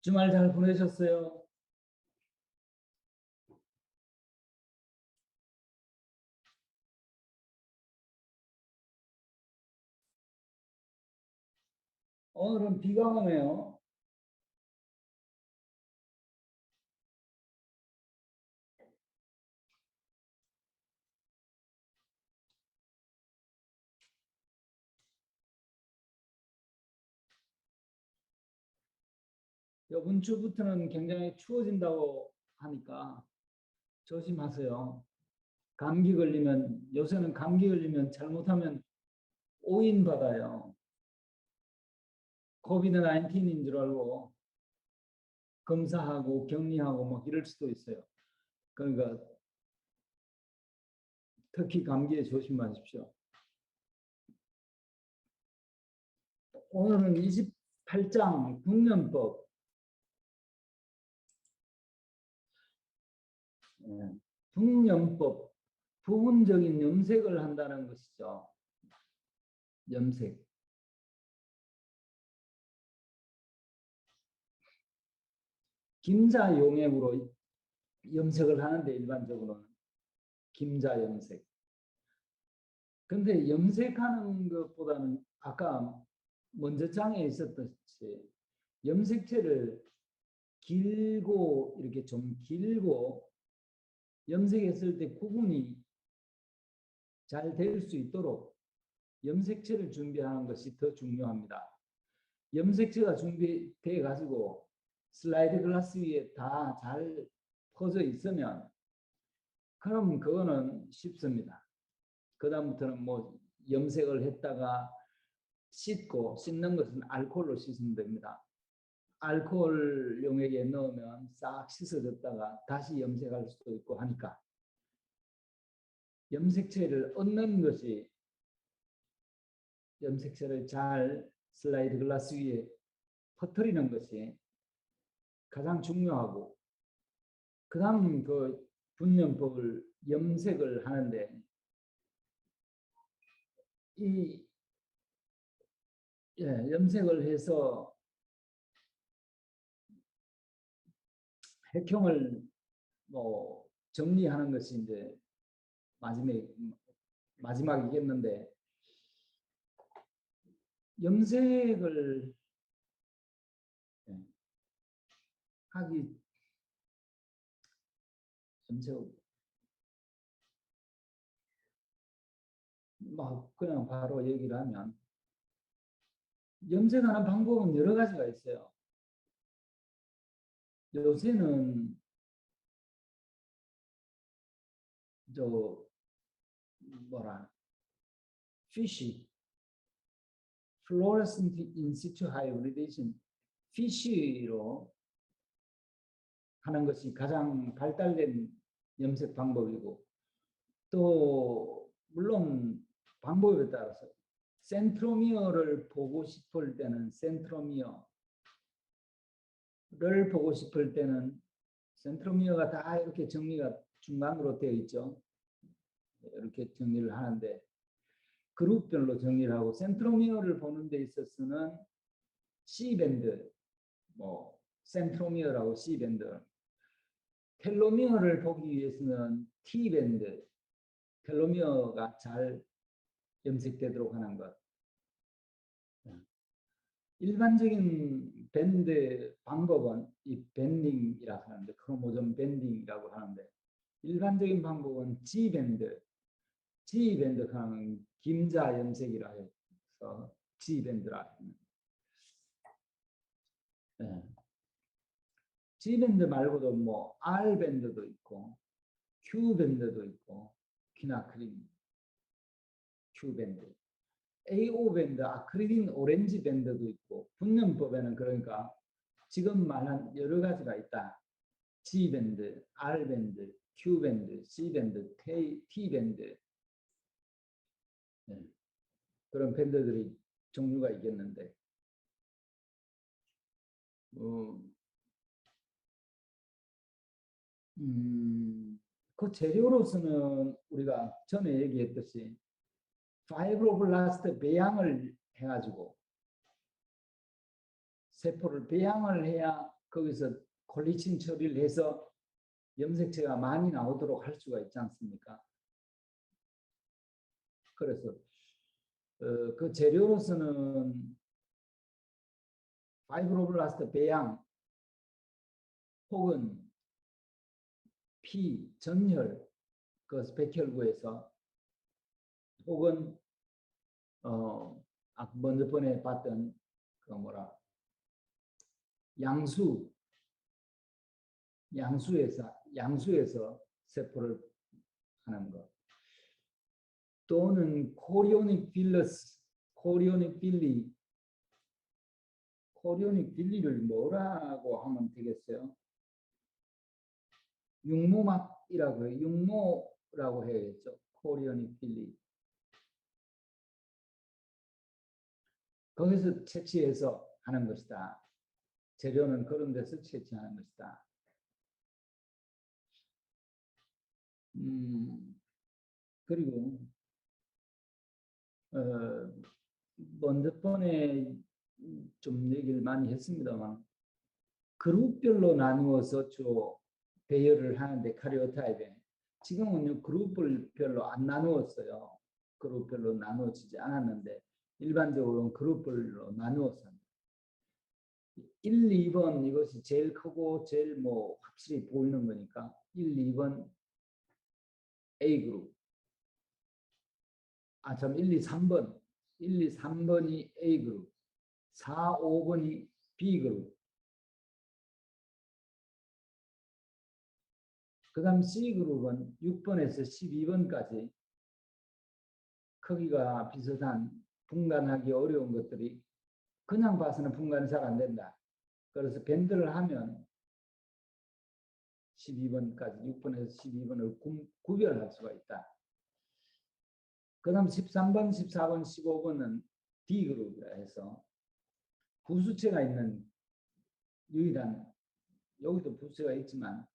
주말 잘 보내셨어요? 오늘은 비가 오네요. 이번 주부터는 굉장히 추워진다고 하니까 조심하세요. 감기 걸리면, 요새는 감기 걸리면 잘못하면 오인 받아요. 코비드 19인 줄 알고 검사하고 격리하고 막 이럴 수도 있어요. 그러니까 특히 감기에 조심하십시오. 오늘은 28장 국년법. 국년법, 부분적인 염색을 한다는 것이죠. 염색. 김자 용액으로 염색을 하는데 일반적으로는 김자 염색. 근데 염색하는 것보다는 아까 먼저 장에 있었듯이 염색체를 길고 이렇게 좀 길고 염색했을 때 구분이 잘 될 수 있도록 염색체를 준비하는 것이 더 중요합니다. 염색체가 준비되어 가지고 슬라이드 글라스 위에 다 잘 퍼져 있으면 그럼 그거는 쉽습니다. 그 다음부터는 뭐 염색을 했다가 씻는 것은 알코올로 씻으면 됩니다. 알코올 용액에 넣으면 싹 씻어졌다가 다시 염색할 수도 있고 하니까 염색체를 얻는 것이, 염색체를 잘 슬라이드 글라스 위에 퍼뜨리는 것이 가장 중요하고, 그 다음 그 분연법을 염색을 하는데 이 염색을 해서 핵형을 뭐 정리하는 것이 이제 마지막이겠는데, 염색을 하기, 막 그냥 바로 얘기를 하면 염색하는 방법은 여러 가지가 있어요. 요새는 저 뭐라 피쉬, fluorescent in situ hybridization, 피쉬로 하는 것이 가장 발달된 염색 방법이고, 또 물론 방법에 따라서 센트로미어를 보고 싶을 때는 센트로미어를 보고 싶을 때는 센트로미어가 다 이렇게 정리가 중간으로 되어 있죠. 이렇게 정리를 하는데 그룹별로 정리를 하고, 센트로미어를 보는 데 있어서는 C밴드, 뭐 센트로미어라고 C밴드, 텔로미어를 보기 위해서는 T밴드, 텔로미어가 잘 염색되도록 하는 것. 일반적인 밴드 방법은 이 밴딩이라고 하는데, 크로모좀 밴딩이라고 하는데, 일반적인 방법은 G밴드, G밴드 하는 김자 염색이라 해서 G밴드라 합니다. G밴드 말고도 뭐 R밴드도 있고 Q밴드도 있고, 퀴나크린 Q밴드, AO밴드, 아크릴린 오렌지 밴드도 있고, 분연법에는 그러니까 지금 말한 여러 가지가 있다. G밴드, R밴드, Q밴드, C밴드, T밴드, 그런 밴드들이 종류가 있겠는데, 그 재료로서는 우리가 전에 얘기했듯이 파이브로블라스트 배양을 해가지고, 세포를 배양을 해야 거기서 콜리친 처리를 해서 염색체가 많이 나오도록 할 수가 있지 않습니까? 그래서 그 재료로서는 파이브로블라스트 배양 혹은 피, 전혈, 그 백혈구에서 혹은 먼저 번에 봤던 그 양수에서 세포를 하는 것 또는 코리오닉 빌리를 뭐라고 하면 되겠어요? 육모막이라고 해요. 육모라고 해야겠죠. 코리오닉 빌리. 거기서 채취해서 하는 것이다. 재료는 그런 데서 채취하는 것이다. 그리고 먼저 번에 좀 얘기를 많이 했습니다만 그룹별로 나누어서 주로 배열을 하는데 카리오타입에 지금은 그룹별로 안 나누었어요. 그룹별로 나누어지지 않았는데 일반적으로는 그룹별로 나누어서 1, 2번 이것이 제일 크고 제일 확실히 보이는 거니까 1, 2번 A그룹 1, 2, 3번 1, 2, 3번이 A그룹 4, 5번이 B그룹 그 다음 C그룹은 6번에서 12번까지 크기가 비슷한 분간하기 어려운 것들이 그냥 봐서는 분간이 잘 안 된다. 그래서 밴드를 하면 12번까지 6번에서 12번을 구별할 수가 있다. 그 다음 13번, 14번, 15번은 D그룹이라 해서 부수체가 있는 유일한 여기도 부수체가 있지만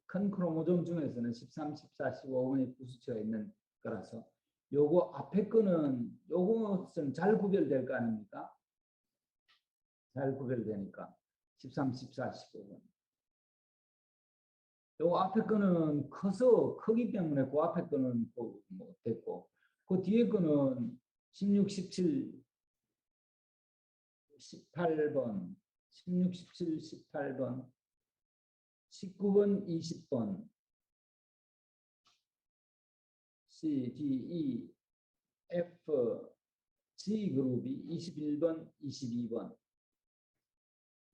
큰 크로모좀 중에서는 13, 14, 15번의 부수체가 있는 거라서 요거 앞에 거는 요것은 잘 구별될 거 아닙니까? 잘 구별되니까 13, 14, 15번 요 앞에 거는 커서 크기 때문에 그 앞에 거는 됐고 그 뒤에 거는 16, 17, 18번 16, 17, 18번 19번, 20번 C, D, E, F, G 그룹이 21번, 22번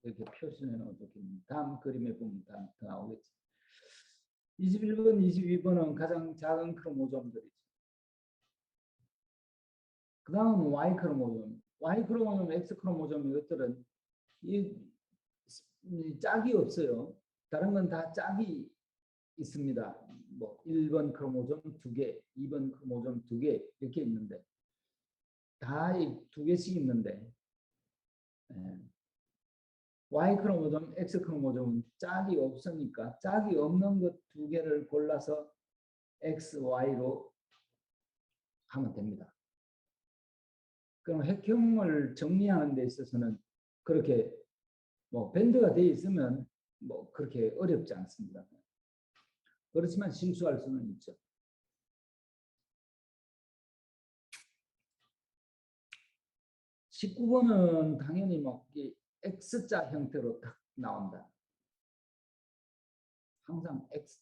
이렇게 표시해 놓으면 좋겠습니다. 다음 그림에 보면 다 나오겠죠. 21번, 22번은 가장 작은 크로모좀들이죠. 그 다음은 Y 크로모좀. Y 크로모점, X 크로모점 이것들은 이 짝이 없어요. 다른 건 다 짝이 있습니다. 1번 크로모점 2개, 2번 크로모점 2개 이렇게 있는데 다 2개씩 있는데 Y 크로모점, X 크로모점은 짝이 없으니까 짝이 없는 것 2개를 골라서 X, Y로 하면 됩니다. 그럼 핵형을 정리하는 데 있어서는 그렇게 밴드가 되어 있으면 그렇게 어렵지 않습니다. 그렇지만 실수할 수는 있죠. 19번은 당연히 X자 형태로 딱 나온다. 항상 X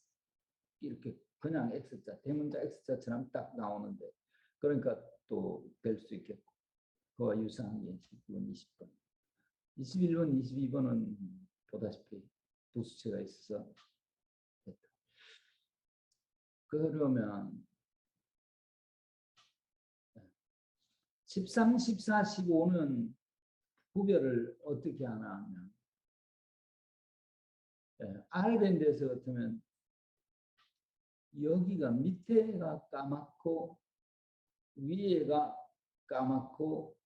이렇게 그냥 X자, 대문자 X자처럼 딱 나오는데 그러니까 또 될 수 있겠고 그와 유사한 게 19번, 20번. 21번, 22번은 보다시피 부수체가 있어서 됐다. 그러면 13, 14, 15는 구별을 어떻게 하나 하면 R밴드에서 같으면 여기가 밑에가 까맣고 위에가 까맣고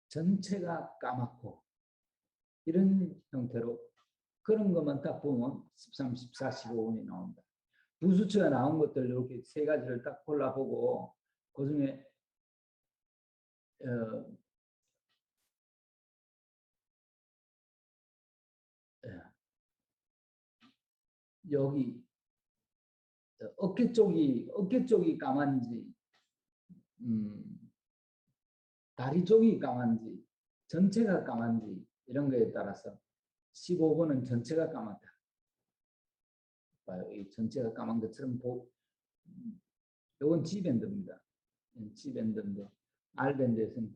전체가 까맣고 이런 형태로 그런 것만 딱 보면 13, 14, 15번이 나온다. 부수체가 나온 것들 이렇게 세 가지를 딱 골라보고 그 중에 여기 어깨 쪽이 까만지, 다리 쪽이 까만지, 전체가 까만지 이런 거에 따라서 15번은 전체가 까맣다. 봐요. 이 전체가 까만 것처럼 이건 G밴드입니다. G밴드인데 R밴드에서는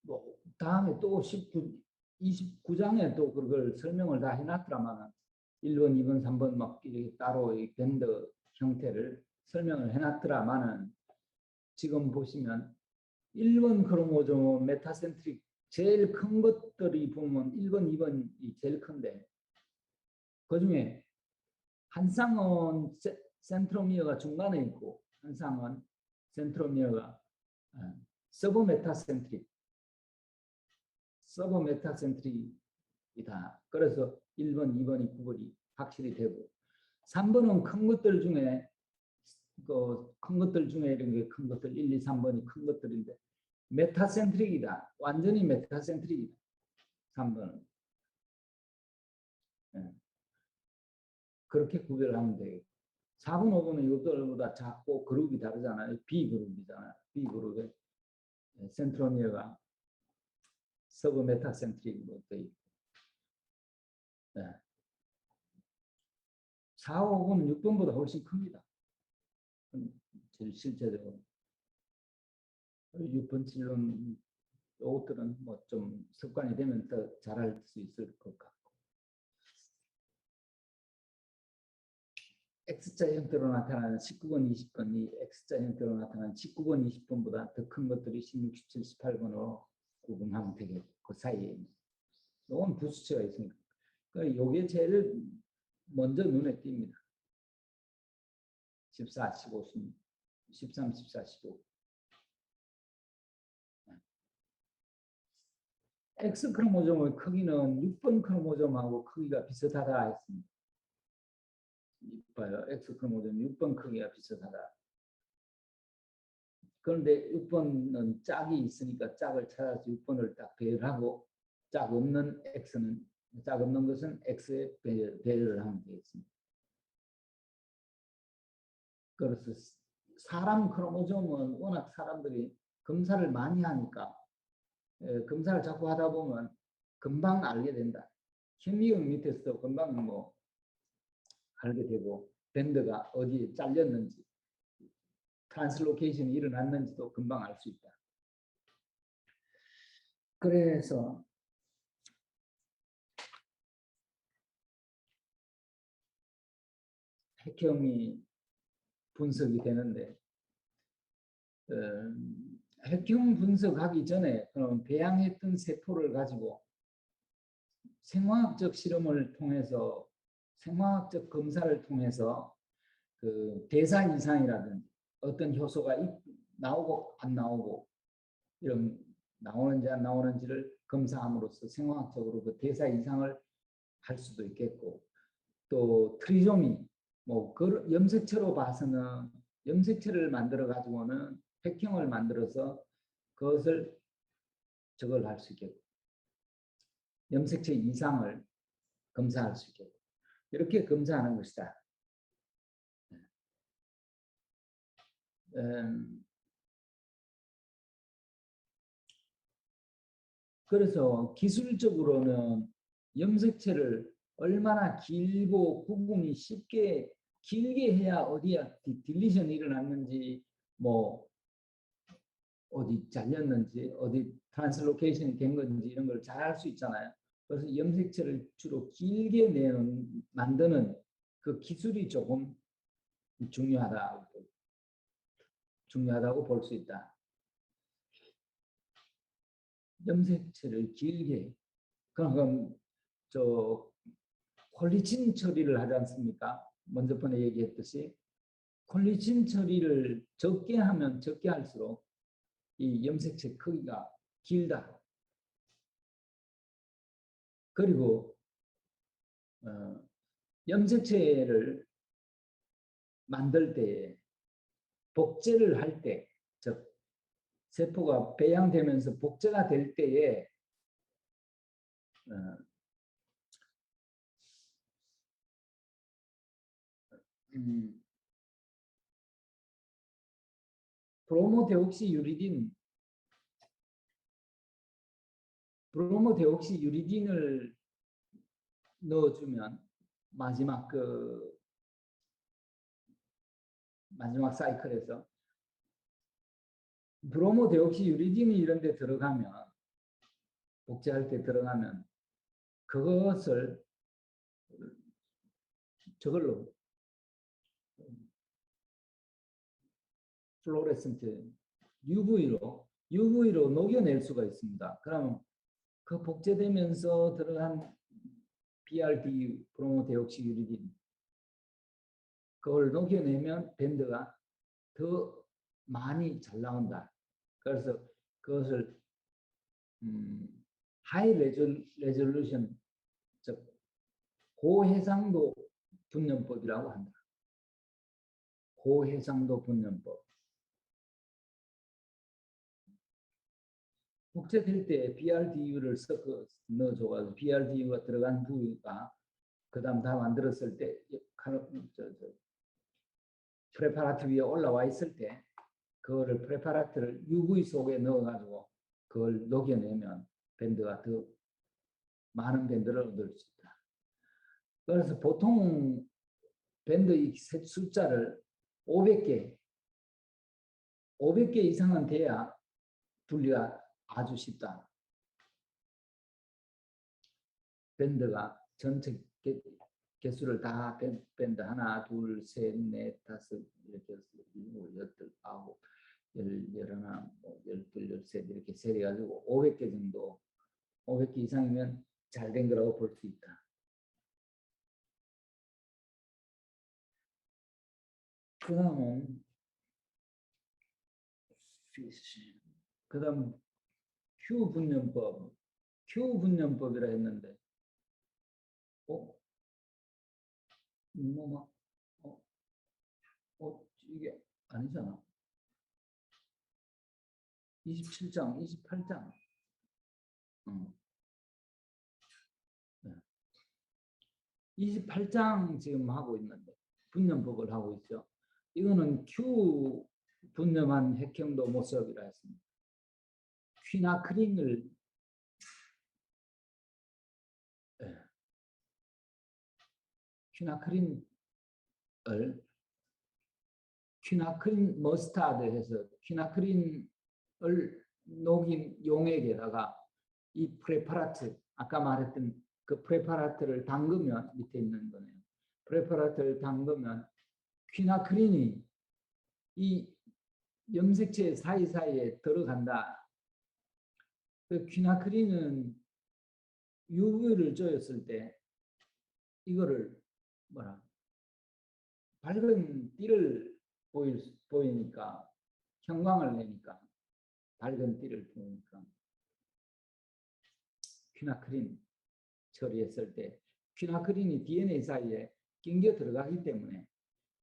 뭐 다음에 또 29장에 또 그걸 설명을 다 해놨더라만 1번, 2번, 3번 막 이렇게 따로 이 밴드 형태를 설명을 해놨더라만은 지금 보시면 1번 크로모솜 메타센트릭 제일 큰 것들이 보면 1번, 2번이 제일 큰데 그 중에 한 쌍은 센트로미어가 중간에 있고 한 쌍은 센트로미어가 서브 메타센트릭이다. 그래서 1번, 2번이 구분이 확실히 되고 3번은 큰 것들 중에 이런 게 큰 것들 1, 2, 3번이 큰 것들인데 메타센트릭이다. 완전히 메타센트릭이다. 3번은. 네. 그렇게 구별하면 되겠고 4번, 5번은 이것들보다 작고 그룹이 다르잖아요. B그룹이잖아요. B그룹에 센트로미어가 서브 메타센트릭으로 되어 있고 네. 4, 5번은 6번보다 훨씬 큽니다. 제일 실제적으로 6번, 7번 이것들은 뭐 좀 습관이 되면 더 잘할 수 있을 것 같고 X자 형태로 나타나는 19번, 20번이 X자 형태로 나타나는 19번, 20번보다 더 큰 것들이 16, 17, 18번으로 구분하면 되겠고 그 사이에 이건 부수치가 있으니까 그러니까 이게 제일 먼저 눈에 띕니다. 14, 15, 16, 13, 14, 15 X 크로모솜의 크기는 6번 크로모솜하고 크기가 비슷하다 했습니다. 봐요. X 크로모솜 6번 크기가 비슷하다. 그런데 6번은 짝이 있으니까 짝을 찾아서 6번을 딱 배열하고 짝 없는 것은 X에 배열을 하면 되겠습니다. 그래서 사람 크로모솜은 워낙 사람들이 검사를 많이 하니까 검사를 자꾸 하다 보면 금방 알게 된다. 현미경 밑에서도 금방 뭐 알게 되고 밴드가 어디에 잘렸는지 트랜스로케이션이 일어났는지도 금방 알 수 있다. 그래서 핵형이 분석이 되는데 핵형 분석하기 전에 그럼 배양했던 세포를 가지고 생화학적 실험을 통해서 생화학적 검사를 통해서 그 대사 이상이라든지 어떤 효소가 나오고 안 나오고 이런 나오는지 안 나오는지를 검사함으로써 생화학적으로 그 대사 이상을 할 수도 있겠고 또 트리조미 뭐 그 염색체로 봐서는 염색체를 만들어 가지고는 핵형을 만들어서 그것을 저걸 할 수 있겠고 염색체 이상을 검사할 수 있겠고 이렇게 검사하는 것이다. 그래서 기술적으로는 염색체를 얼마나 길고 구분이 쉽게 길게 해야 어디야 딜리션이 일어났는지 뭐 어디 잘렸는지 어디 트랜스로케이션이 된 건지 이런 걸 잘 알 수 있잖아요. 그래서 염색체를 주로 길게 만드는 그 기술이 조금 중요하다고 볼 수 있다. 염색체를 길게 그럼 저 콜리친 처리를 하지 않습니까? 먼저 번에 얘기했듯이 콜리친 처리를 적게 하면 적게 할수록 이 염색체 크기가 길다. 그리고 염색체를 만들 때 복제를 할 때, 즉 세포가 배양되면서 복제가 될 때에 어, 음, 브로모데옥시유리딘을 넣어주면 마지막 마지막 사이클에서 브로모데옥시유리딘이 이런 데 들어가면 복제할 때 들어가면 그것을 저걸로 플로레센트 UV로 녹여낼 수가 있습니다. 그러면 그 복제되면서 들어간 BRD 브로모데옥시유리딘 그걸 녹여내면 밴드가 더 많이 잘 나온다. 그래서 그것을 하이 레졸루션 즉 고해상도 분연법이라고 한다. 고해상도 분연법. 복제될 때 BRDU를 섞어 넣어줘가지고 BRDU가 들어간 부위가 그다음 다 만들었을 때 프레파라트 위에 올라와 있을 때 그거를 프레파라트를 UV 속에 넣어가지고 그걸 녹여내면 밴드가 더 많은 밴드를 얻을 수 있다. 그래서 보통 밴드 숫자를 500개 이상은 돼야 분리가 아주 쉽다. 밴드가 전체 개수를 다 밴드 하나, 둘, 셋, 넷, 다섯 이렇게 일곱, 여덟, 아홉, 열하나, 열둘, 열셋 이렇게 세려가지고 500개 정도, 500개 이상이면 잘 된 거라고 볼 수 있다. 그다음 Q 분연법이라 했는데, 뭐, 이게 아니잖아. 27장, 28장. 어. 28장 지금 하고 있는데, 분연법을 하고 있죠. 이거는 Q 분연한 핵형도 모습이라 했습니다. 퀴나크린을 퀴나크린 머스타드 해서 퀴나크린을 녹인 용액에다가 이 프레파라트 아까 말했던 그 프레파라트를 담그면 밑에 있는 거네요. 프레파라트를 담그면 퀴나크린이 이 염색체 사이사이에 들어간다. 그 퀴나크린은 UV를 쬐었을 때 이거를 뭐라 밝은 띠를 보이니까 형광을 내니까 밝은 띠를 보이니까 퀴나크린 처리했을 때 퀴나크린이 DNA 사이에 낑겨 들어가기 때문에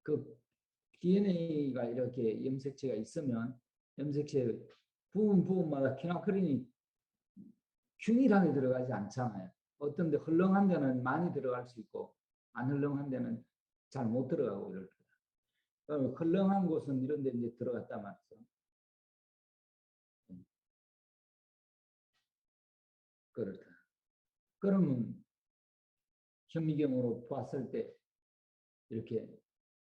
그 DNA가 이렇게 염색체가 있으면 염색체 부분마다 퀴나크린이 균일하게 들어가지 않잖아요. 어떤 데 헐렁한 데는 많이 들어갈 수 있고 안 헐렁한 데는 잘 못 들어가고 이럴 거다. 헐렁한 곳은 이런 데 이제 들어갔단 말이죠. 그렇다. 그러면 현미경으로 봤을 때 이렇게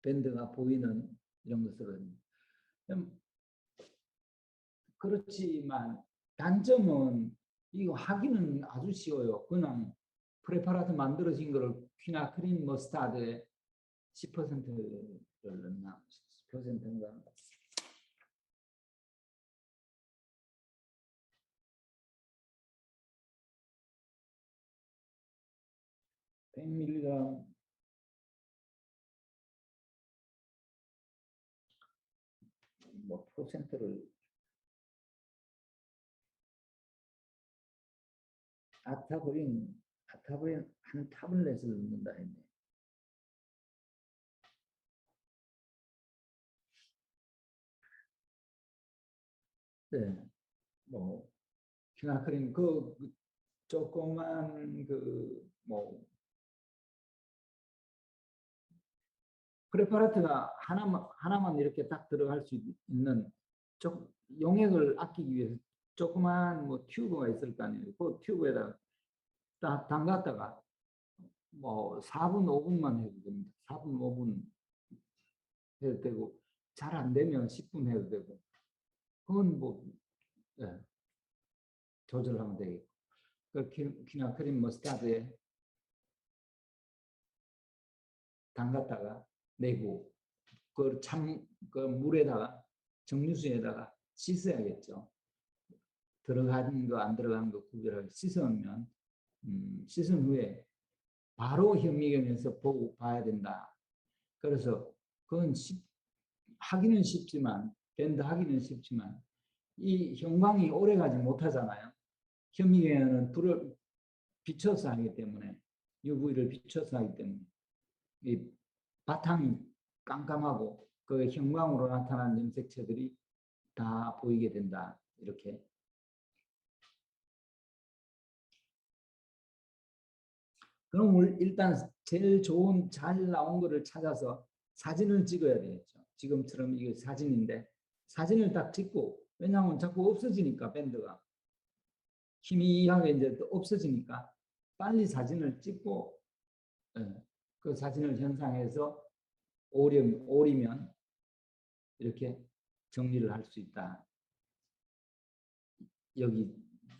밴드가 보이는 이런 것들은 그렇지만 단점은 이거 하기는 아주 쉬워요. 그냥 프레파라트 만들어진 거를 퀴나크린 머스타드에 10%를 넣나? 10%인가? 100mg 뭐 퍼센트를 아타브린 한 타블렛을 넣는다 했네. 네, 뭐 퀴나크린 조그만 그뭐 프레파라트가 하나만 이렇게 딱 들어갈 수 있는 용액을 아끼기 위해서 조그만 뭐 튜브가 있을 거 아니에요. 그 튜브에다가 딱 담갔다가 뭐 4분 5분만 해도 됩니다. 4분 5분 해도 되고 잘 안 되면 10분 해도 되고 그건 뭐 예, 조절하면 되겠고 그 퀴나크린 머스타드에 담갔다가 내고 그 물에다가 정류수에다가 씻어야겠죠. 들어간 거 안 들어간 거 구별하게 씻으면 씻은 후에 바로 현미경에서 보고 봐야 된다. 그래서 그건 하기는 쉽지만 밴드 하기는 쉽지만 이 형광이 오래 가지 못하잖아요. 현미경에는 불을 비춰서 하기 때문에 UV를 비춰서 하기 때문에 이 바탕이 깜깜하고 그 형광으로 나타난 염색체들이 다 보이게 된다. 이렇게. 그럼 일단 제일 좋은 잘 나온 거를 찾아서 사진을 찍어야 되겠죠. 지금처럼 이게 사진인데 사진을 딱 찍고 왜냐하면 자꾸 없어지니까 밴드가 희미하게 이제 없어지니까 빨리 사진을 찍고 그 사진을 현상해서 오리면 이렇게 정리를 할 수 있다. 여기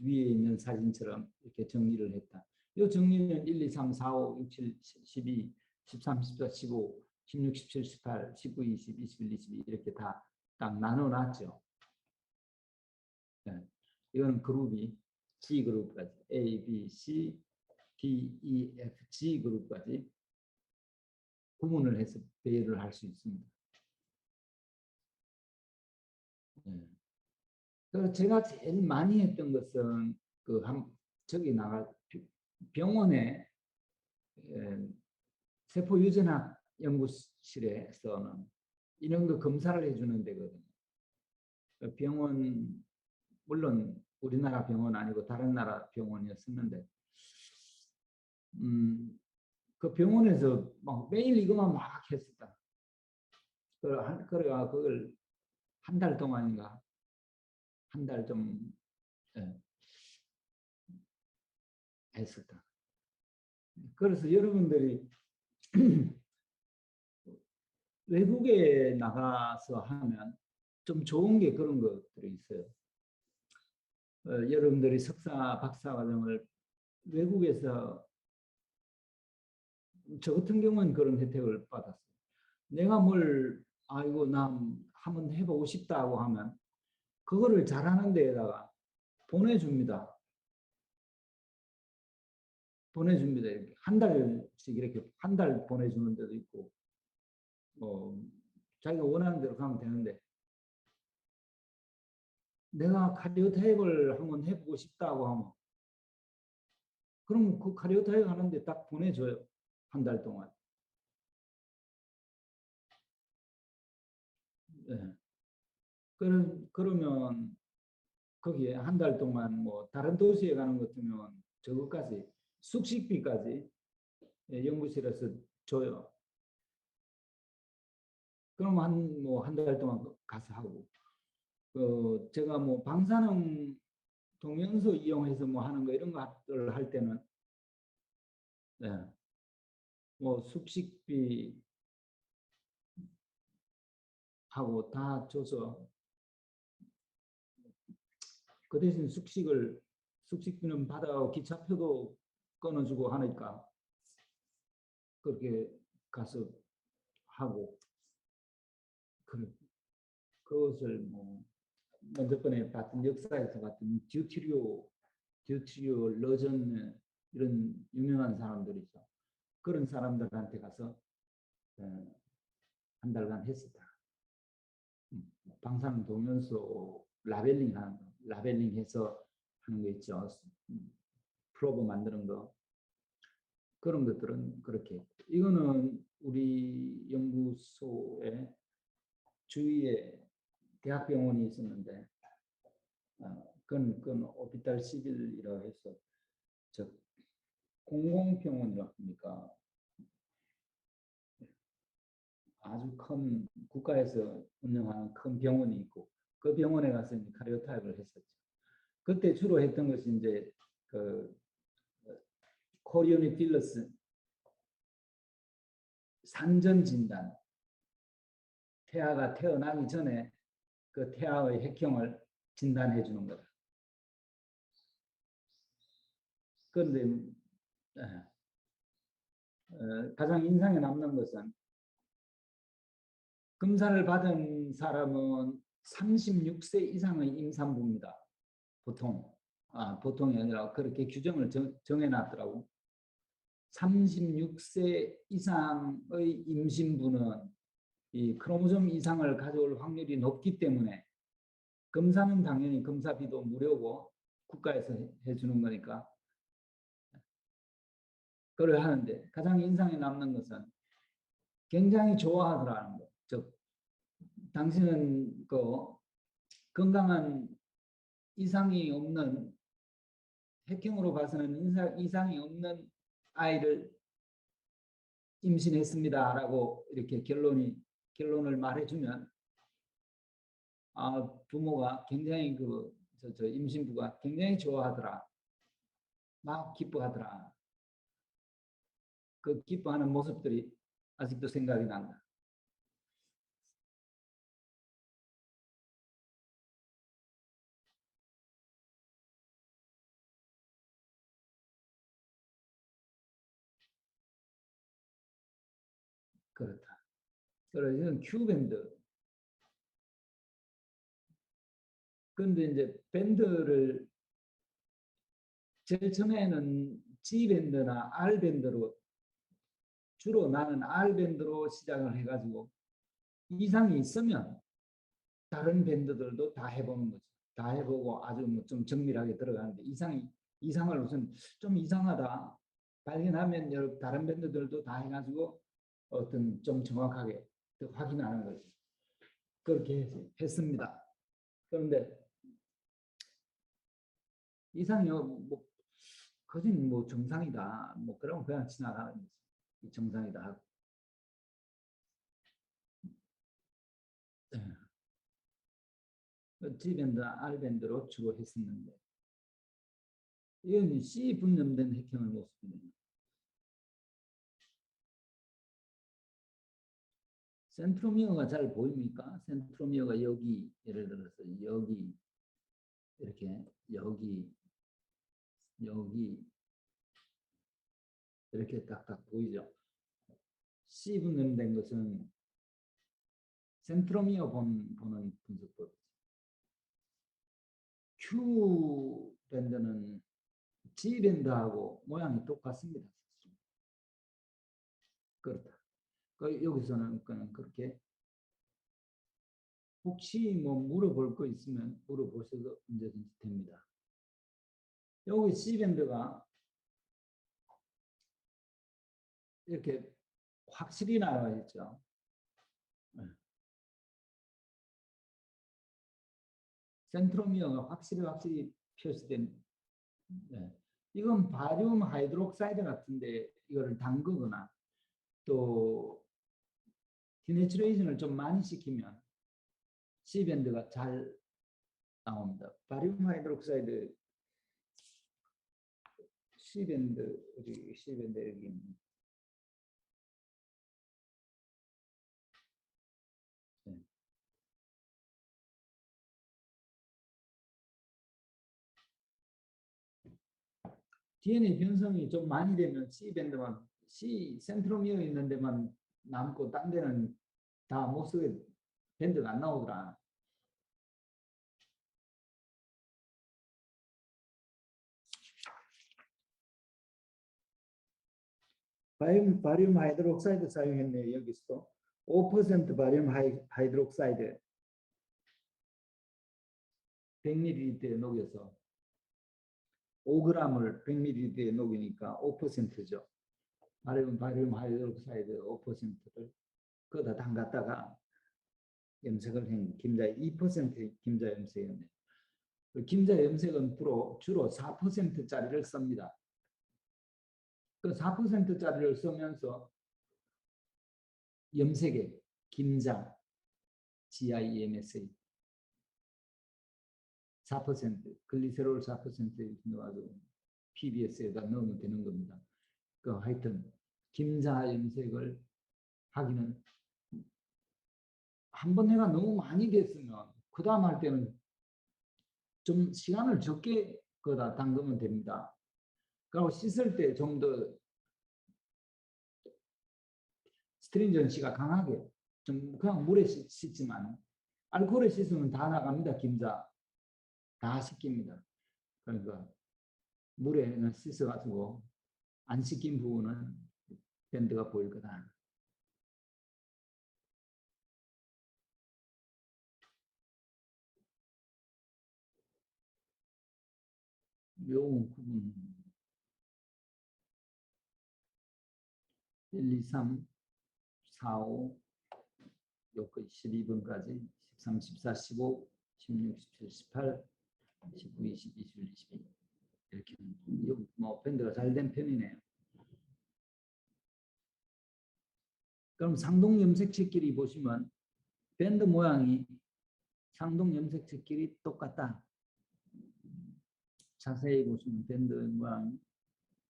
위에 있는 사진처럼 이렇게 정리를 했다. 이 정리는 1, 2, 3, 4, 5, 6, 7, 12, 13, 14, 15, 16, 17, 18, 19, 20, 21, 22 이렇게 다 딱 나눠놨죠. 네. 이거는 그룹이 G 그룹까지 A, B, C, D, E, F, G 그룹까지 구분을 해서 배열을 할 수 있습니다. 네. 그래서 제가 제일 많이 했던 것은 저기 병원에 세포 유전학 연구실에서는 이런 거 검사를 해주는 데거든요. 병원 물론 우리나라 병원 아니고 다른 나라 병원이었었는데 그 병원에서 막 매일 이것만 막 했었다. 그래가 그걸 한 달 동안인가 한 달 좀 했었다. 그래서 여러분들이 외국에 나가서 하면 좀 좋은 게 그런 것들이 있어요. 여러분들이 석사, 박사 과정을 외국에서 저 같은 경우는 그런 혜택을 받았어요. 내가 아이고 나 한번 해보고 싶다고 하면 그거를 잘하는 데에다가 보내줍니다. 이렇게 한 달씩 이렇게 한 달 보내주는 데도 있고 자기가 원하는 대로 가면 되는데 내가 카리오타입을 한번 해보고 싶다고 하면 그럼 그 카리오타입 하는데 딱 보내줘요. 한 달 동안. 네. 그러면 거기에 한 달 동안 뭐 다른 도시에 가는 것 같으면 저것까지 숙식비까지 연구실에서 줘요. 그럼 한 달 동안 가서 하고 제가 뭐 방사능 동영서 이용해서 뭐 하는 거 이런 것들 할 때는 네, 뭐 숙식비 하고 다 줘서 그 대신 숙식비는 받아 기차표도 끊어주고 하니까 그렇게 가서 하고 그것을 뭐 먼저 번에 봤던 역사에서 봤던 듀티리오 러전 이런 유명한 사람들이죠. 그런 사람들한테 가서 한 달간 했었다. 방사능 동연소 라벨링해서 하는 거 있죠. 프로브 만드는 거 그런 것들은 그렇게 이거는 우리 연구소에 주위에 대학병원이 있었는데 그건 오피탈 시빌이라고 해서 즉 공공병원이라 합니까? 아주 큰 국가에서 운영하는 큰 병원이 있고 그 병원에 가서 이제 카리오타입을 했었죠. 그때 주로 했던 것이 이제 그 코리오니 필러스 산전 진단, 태아가 태어나기 전에 그 태아의 핵형을 진단해 주는 거다. 그런데 가장 인상에 남는 것은 검사를 받은 사람은 36세 이상의 임산부입니다. 보통이 아니라 그렇게 규정을 정해놨더라고. 36세 이상의 임신부는 이 크로모솜 이상을 가져올 확률이 높기 때문에 검사는 당연히 검사비도 무료고 국가에서 해주는 거니까 그걸 하는데 가장 인상에 남는 것은 굉장히 좋아하더라는 거. 즉 당신은 그 건강한 이상이 없는 핵형으로 봐서는 이상이 없는 아이를 임신했습니다라고 이렇게 결론을 말해주면 부모가 굉장히 저 임신부가 굉장히 좋아하더라. 막 기뻐하더라. 그 기뻐하는 모습들이 아직도 생각이 난다. 그렇다. 그래서 이건 큐밴드. 그런데 이제 밴드를 제일 처음에는 G밴드나 R밴드로 주로 나는 R밴드로 시작을 해가지고 이상이 있으면 다른 밴드들도 다 해보는 거죠. 다 해보고 아주 좀 정밀하게 들어가는데 이상을 우선 좀 이상하다 발견하면 다른 밴드들도 다 해가지고 어떤 좀 정확하게 확인하는 거죠. 그렇게 했습니다. 그런데 이상이 뭐 거진 뭐 정상이다. 뭐 그러면 그냥 지나가는 거지. 정상이다 하고. G밴드, R밴드로 주로 했었는데 이건 C 분점된 핵형을 모습입니다. 센트로미어가 잘 보입니까? 센트로미어가 여기 예를 들어서 여기 이렇게 여기 이렇게 딱딱 보이죠? C 분점된 것은 센트로미어 보는 분석법. Q 밴드는 G 밴드하고 모양이 똑같습니다. 그렇다. 여기서는 그냥 그렇게 혹시 뭐 물어볼 거 있으면 물어보셔도 언제든지 됩니다. 여기 C밴드가 이렇게 확실히 나와 있죠. 센트로미어가 확실히 표시된. 이건 바륨 하이드록사이드 같은데 이거를 담그거나 또 디내추레이션을 좀 많이 시키면 C밴드가 잘 나옵니다. 바륨 하이드록사이드 C밴드 여기 있는. DNA 변성이 좀 많이 되면 C밴드만 센트로미어 있는 데만 남고 딴 데는 다 못 쓰게 밴드가 안 나오더라. 바륨 하이드록사이드 사용했네요. 여기서 5% 바륨 하이드록사이드 100ml에 녹여서 5g을 100ml에 녹이니까 5%죠. 바륨 하이드록사이드 5%를 거기다 담갔다가 염색을 한 김자 2% 김자 염색이었네요. 김자 염색은 주로 4%짜리를 씁니다. 그 4%짜리를 쓰면서 염색에 김장, GIMSA 4%, 글리세롤 4% 넣어가지고 PBS에다 넣으면 되는 겁니다. 그 하여튼 김자 염색을 하기는 한 번 해가 너무 많이 됐으면 그 다음 할 때는 좀 시간을 적게 거다 담그면 됩니다. 그리고 씻을 때 좀 더 스트링전시가 강하게 좀 그냥 물에 씻지만 알코올에 씻으면 다 나갑니다. 김자 다 씻깁니다. 그러니까 물에 씻어가지고 안 씻긴 부분은 밴드가 보일 거다. 요 구분 1, 2, 3, 4, 5 요거 12번까지 13, 14, 15, 16, 17, 18, 19, 20, 21, 22 이렇게 뭐 밴드가 잘 된 편이네요. 그럼 상동 염색체끼리 보시면 밴드 모양이 상동 염색체끼리 똑같다. 자세히 보시면 밴드 모양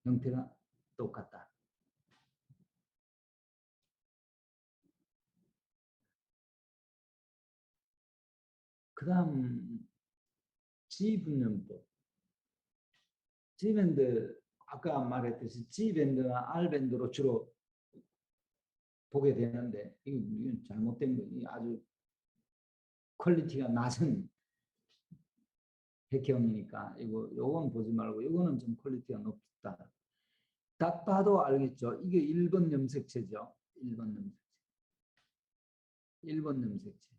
형태가 똑같다. 그 다음 G분염법. G밴드 아까 말했듯이 G밴드나 R밴드로 주로 보게 되는데 이건 잘못된 거 아주 퀄리티가 낮은 백형이니까 요건 보지 말고 요거는 좀 퀄리티가 높다. 딱 봐도 알겠죠. 이게 1번 염색체죠. 1번 염색체. 1번 염색체.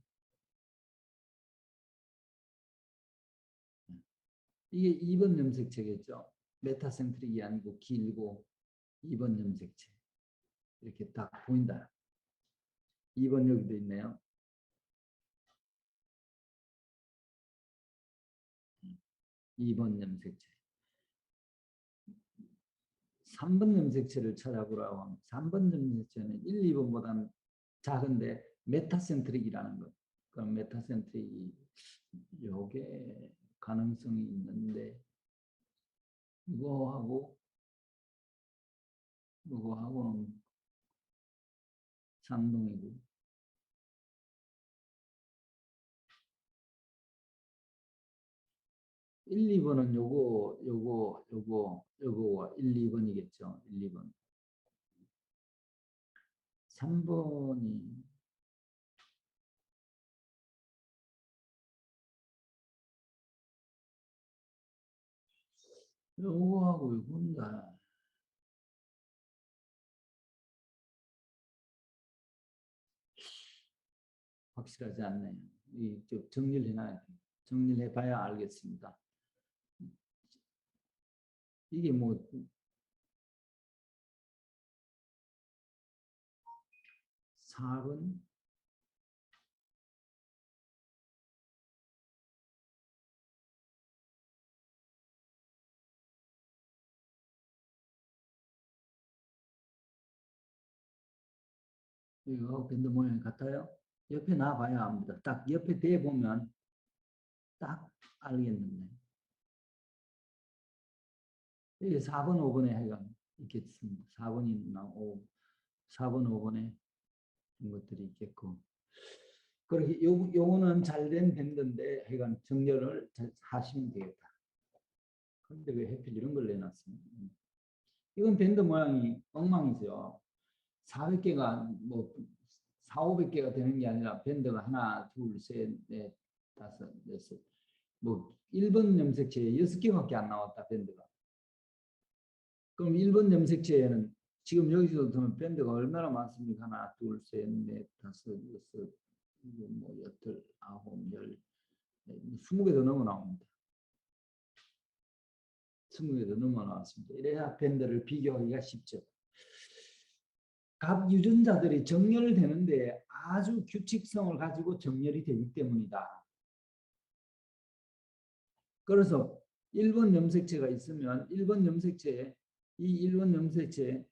이게 2번 염색체겠죠. 메타센트릭이 아니고 길고 2번 염색체. 이렇게 딱 보인다. 2번 여기도 있네요. 2번 염색체. 3번 염색체를 찾아보라고 하면 3번 염색체는 1, 2번보다는 작은데 메타센트릭이라는 것. 그럼 메타센트릭이 요게 가능성이 있는데 이거하고는 상동이고 1, 2번은 요거와 1, 2번이겠죠. 1, 2번. 3번이 요거하고 요건 다 확실하지 않네요. 좀 정리를 해놔야 돼요. 정리를 해봐야 알겠습니다. 이게 뭐 4번 이거 밴드 모양이 같아요? 옆에 놔봐야 합니다. 딱 옆에 대보면 딱 알겠는데. 이게 4번, 5번에 하여간 있겠습니다. 4번이나 4번, 5번에 것들이 있겠고. 그렇게 요거는 잘된 밴드인데 하여간 정렬을 잘 하시면 되겠다. 그런데 왜 하필 이런 걸 내놨습니까? 이건 밴드 모양이 엉망이죠. 400개가 뭐 4, 500개가 되는 게 아니라 밴드가 하나, 둘, 셋, 넷, 다섯, 여섯 뭐 1번 염색체에 6개밖에 안 나왔다 밴드가. 그럼 1번 염색체에는 지금 여기서 보면 밴드가 얼마나 많습니까? 하나, 둘, 셋, 넷, 다섯, 여섯, 뭐 여덟, 아홉, 열, 20개 더 넘어 나옵니다. 20개 더 넘어 나왔습니다. 이래야 밴드를 비교하기가 쉽죠. 각 유전자들이 정렬되는데 아주 규칙성을 가지고 정렬이 되기 때문이다. 그래서 1번 염색체가 있으면 1번 염색체에 이 1번 염색체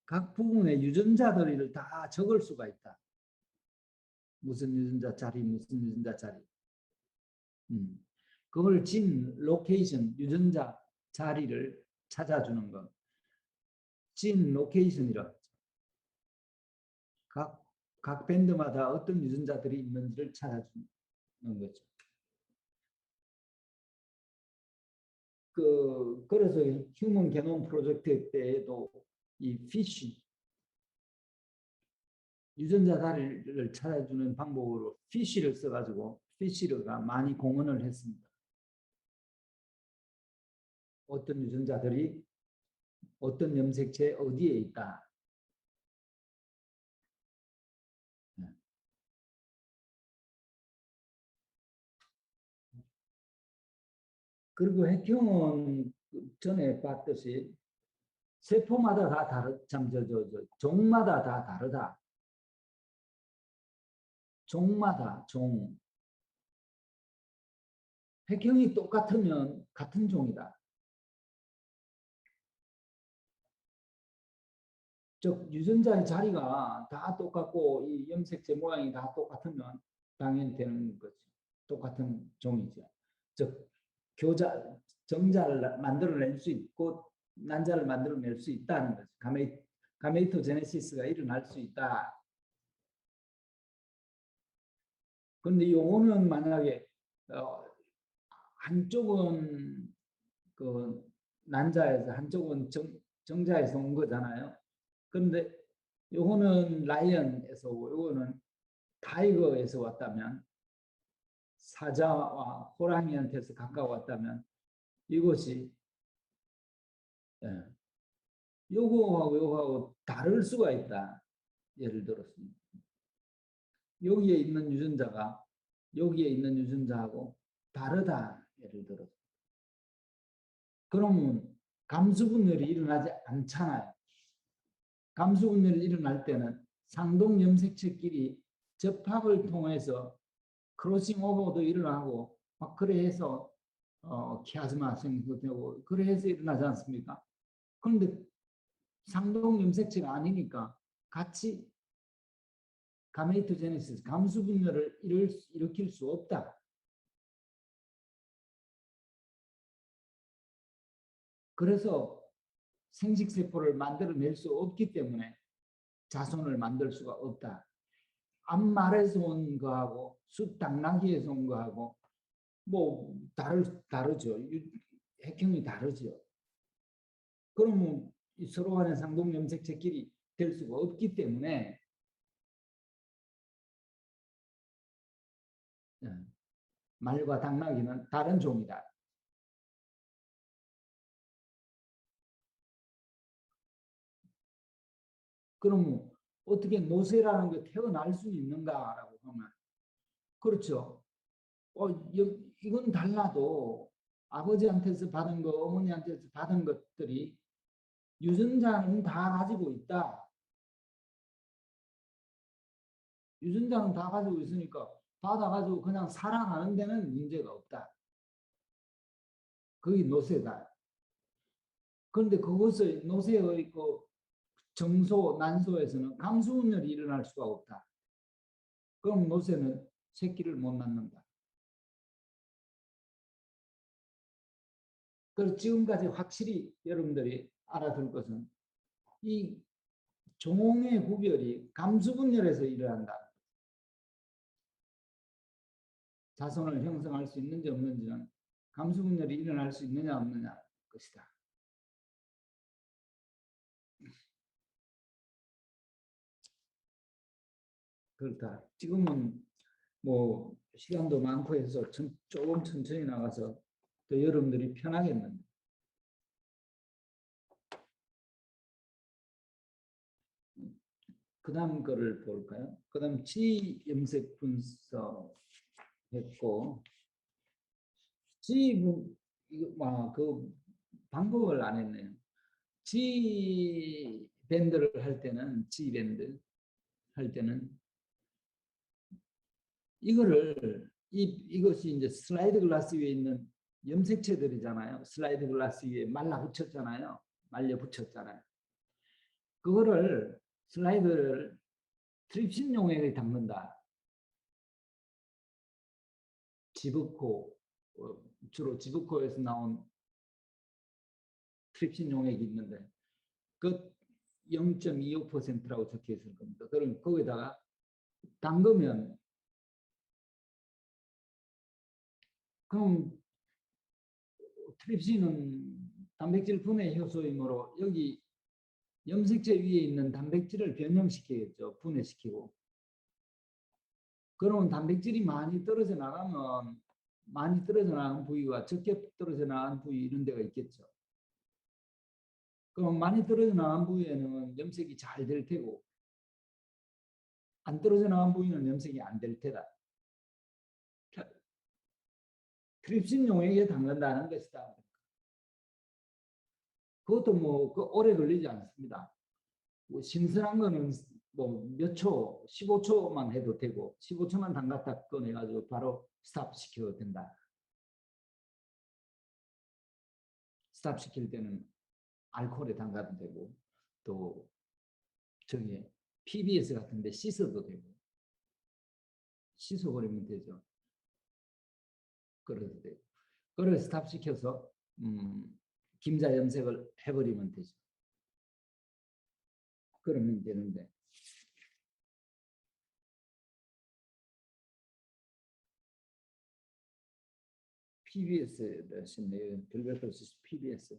각 부분의 유전자들을 다 적을 수가 있다. 무슨 유전자 자리, 무슨 유전자 자리. 그걸 진 로케이션, 유전자 자리를 찾아주는 것. 진 로케이션이라. 각 밴드마다 어떤 유전자들이 있는지를 찾아주는 거죠. 그래서 휴먼 게놈 프로젝트 때에도 이 피쉬, 유전자 자리를 찾아주는 방법으로 피쉬를 써가지고 피쉬가 많이 공헌을 했습니다. 어떤 유전자들이 어떤 염색체 어디에 있다. 그리고 핵형은 전에 봤듯이 세포마다 다 종마다 다 다르다. 종마다 종. 핵형이 똑같으면 같은 종이다. 즉 유전자의 자리가 다 똑같고 이 염색체 모양이 다 똑같으면 당연히 되는 거죠. 똑같은 종이죠. 즉 정자를 만들어낼 수 있고 난자를 만들어낼 수 있다는 거죠. 가메이토제네시스가 일어날 수 있다. 그런데 요거는 만약에 한쪽은 그 난자에서 한쪽은 정자에서 온 거잖아요. 그런데 요거는 라이언에서 오고 요거는 타이거에서 왔다면 사자와 호랑이한테서 가까웠다면 이것이 요거하고 요거하고 다를 수가 있다. 예를 들어서 여기에 있는 유전자가 여기에 있는 유전자하고 다르다. 예를 들어서 그러면 감수분열이 일어나지 않잖아요. 감수분열이 일어날 때는 상동 염색체끼리 접합을 통해서 크로싱 오버도 일어나고 막 그래 해서 키아즈마 생성되고 그래 해서 일어나지 않습니까? 그런데 상동 염색체가 아니니까 같이 가메이토제네시스 감수분열을 일으킬 수 없다. 그래서 생식세포를 만들어낼 수 없기 때문에 자손을 만들 수가 없다. 암말에서 온 거하고 숲당나귀에서 온 거하고 뭐 다르죠. 핵형이 다르죠. 그러면 서로 간의 상동 염색체끼리 될 수가 없기 때문에 말과 당나귀는 다른 종이다. 그럼 어떻게 노쇠라는 게 태어날 수 있는가라고 하면 그렇죠. 이건 달라도 아버지한테서 받은 거, 어머니한테서 받은 것들이 유전자는 다 가지고 있다. 유전자는 다 가지고 있으니까 받아가지고 그냥 살아가는 데는 문제가 없다. 그게 노쇠다. 그런데 그것을 노쇠의 정소, 난소에서는 감수분열이 일어날 수가 없다. 그럼 노쇠는 새끼를 못 낳는다. 그래서 지금까지 확실히 여러분들이 알아둘 것은 이 종의 구별이 감수분열에서 일어난다. 자손을 형성할 수 있는지 없는지는 감수분열이 일어날 수 있느냐 없느냐 것이다. 그렇다. 지금은 뭐 시간도 많고 해서 조금 천천히 나가서 또 여러분들이 편하겠는데. 그 다음 거를 볼까요? 그 다음 지염색 분석 했고 그 방법을 안 했네요. G밴드를 할 때는 G밴드 할 때는 이것이 이제 슬라이드 글라스 위에 있는 염색체들이잖아요. 슬라이드 글라스 위에 말라 붙였잖아요. 말려 붙였잖아요. 그거를 슬라이드를 트립신 용액에 담는다. 지브코, 주로 지브코에서 나온 트립신 용액이 있는데 그 0.25%라고 적혀 있을 겁니다. 그럼 거기다가 담그면 그럼 트립신은 단백질 분해 효소이므로 여기 염색체 위에 있는 단백질을 변형시키겠죠. 분해시키고. 그러면 단백질이 많이 떨어져 나가면 많이 떨어져 나가는 부위와 적게 떨어져 나가는 부위 이런 데가 있겠죠. 그럼 많이 떨어져 나간 부위에는 염색이 잘 될 테고 안 떨어져 나간 부위는 염색이 안 될 테다. 트립신 용액에 담근다는 것이다. 그것도 뭐 오래 걸리지 않습니다. 뭐 신선한 거는 뭐 몇 초, 15초만 해도 되고 15초만 담갔다 꺼내가지고 바로 스탑 시켜도 된다. 스탑 시킬 때는 알코올에 담가도 되고 또 저기 PBS 같은데 씻어도 되고 씻어버리면 되죠. 그래도 되고 그걸 스탑 시켜서 김자 염색을 해버리면 되죠. 그러면 되는데 PBS를 하시네요. 별별표시 PBS.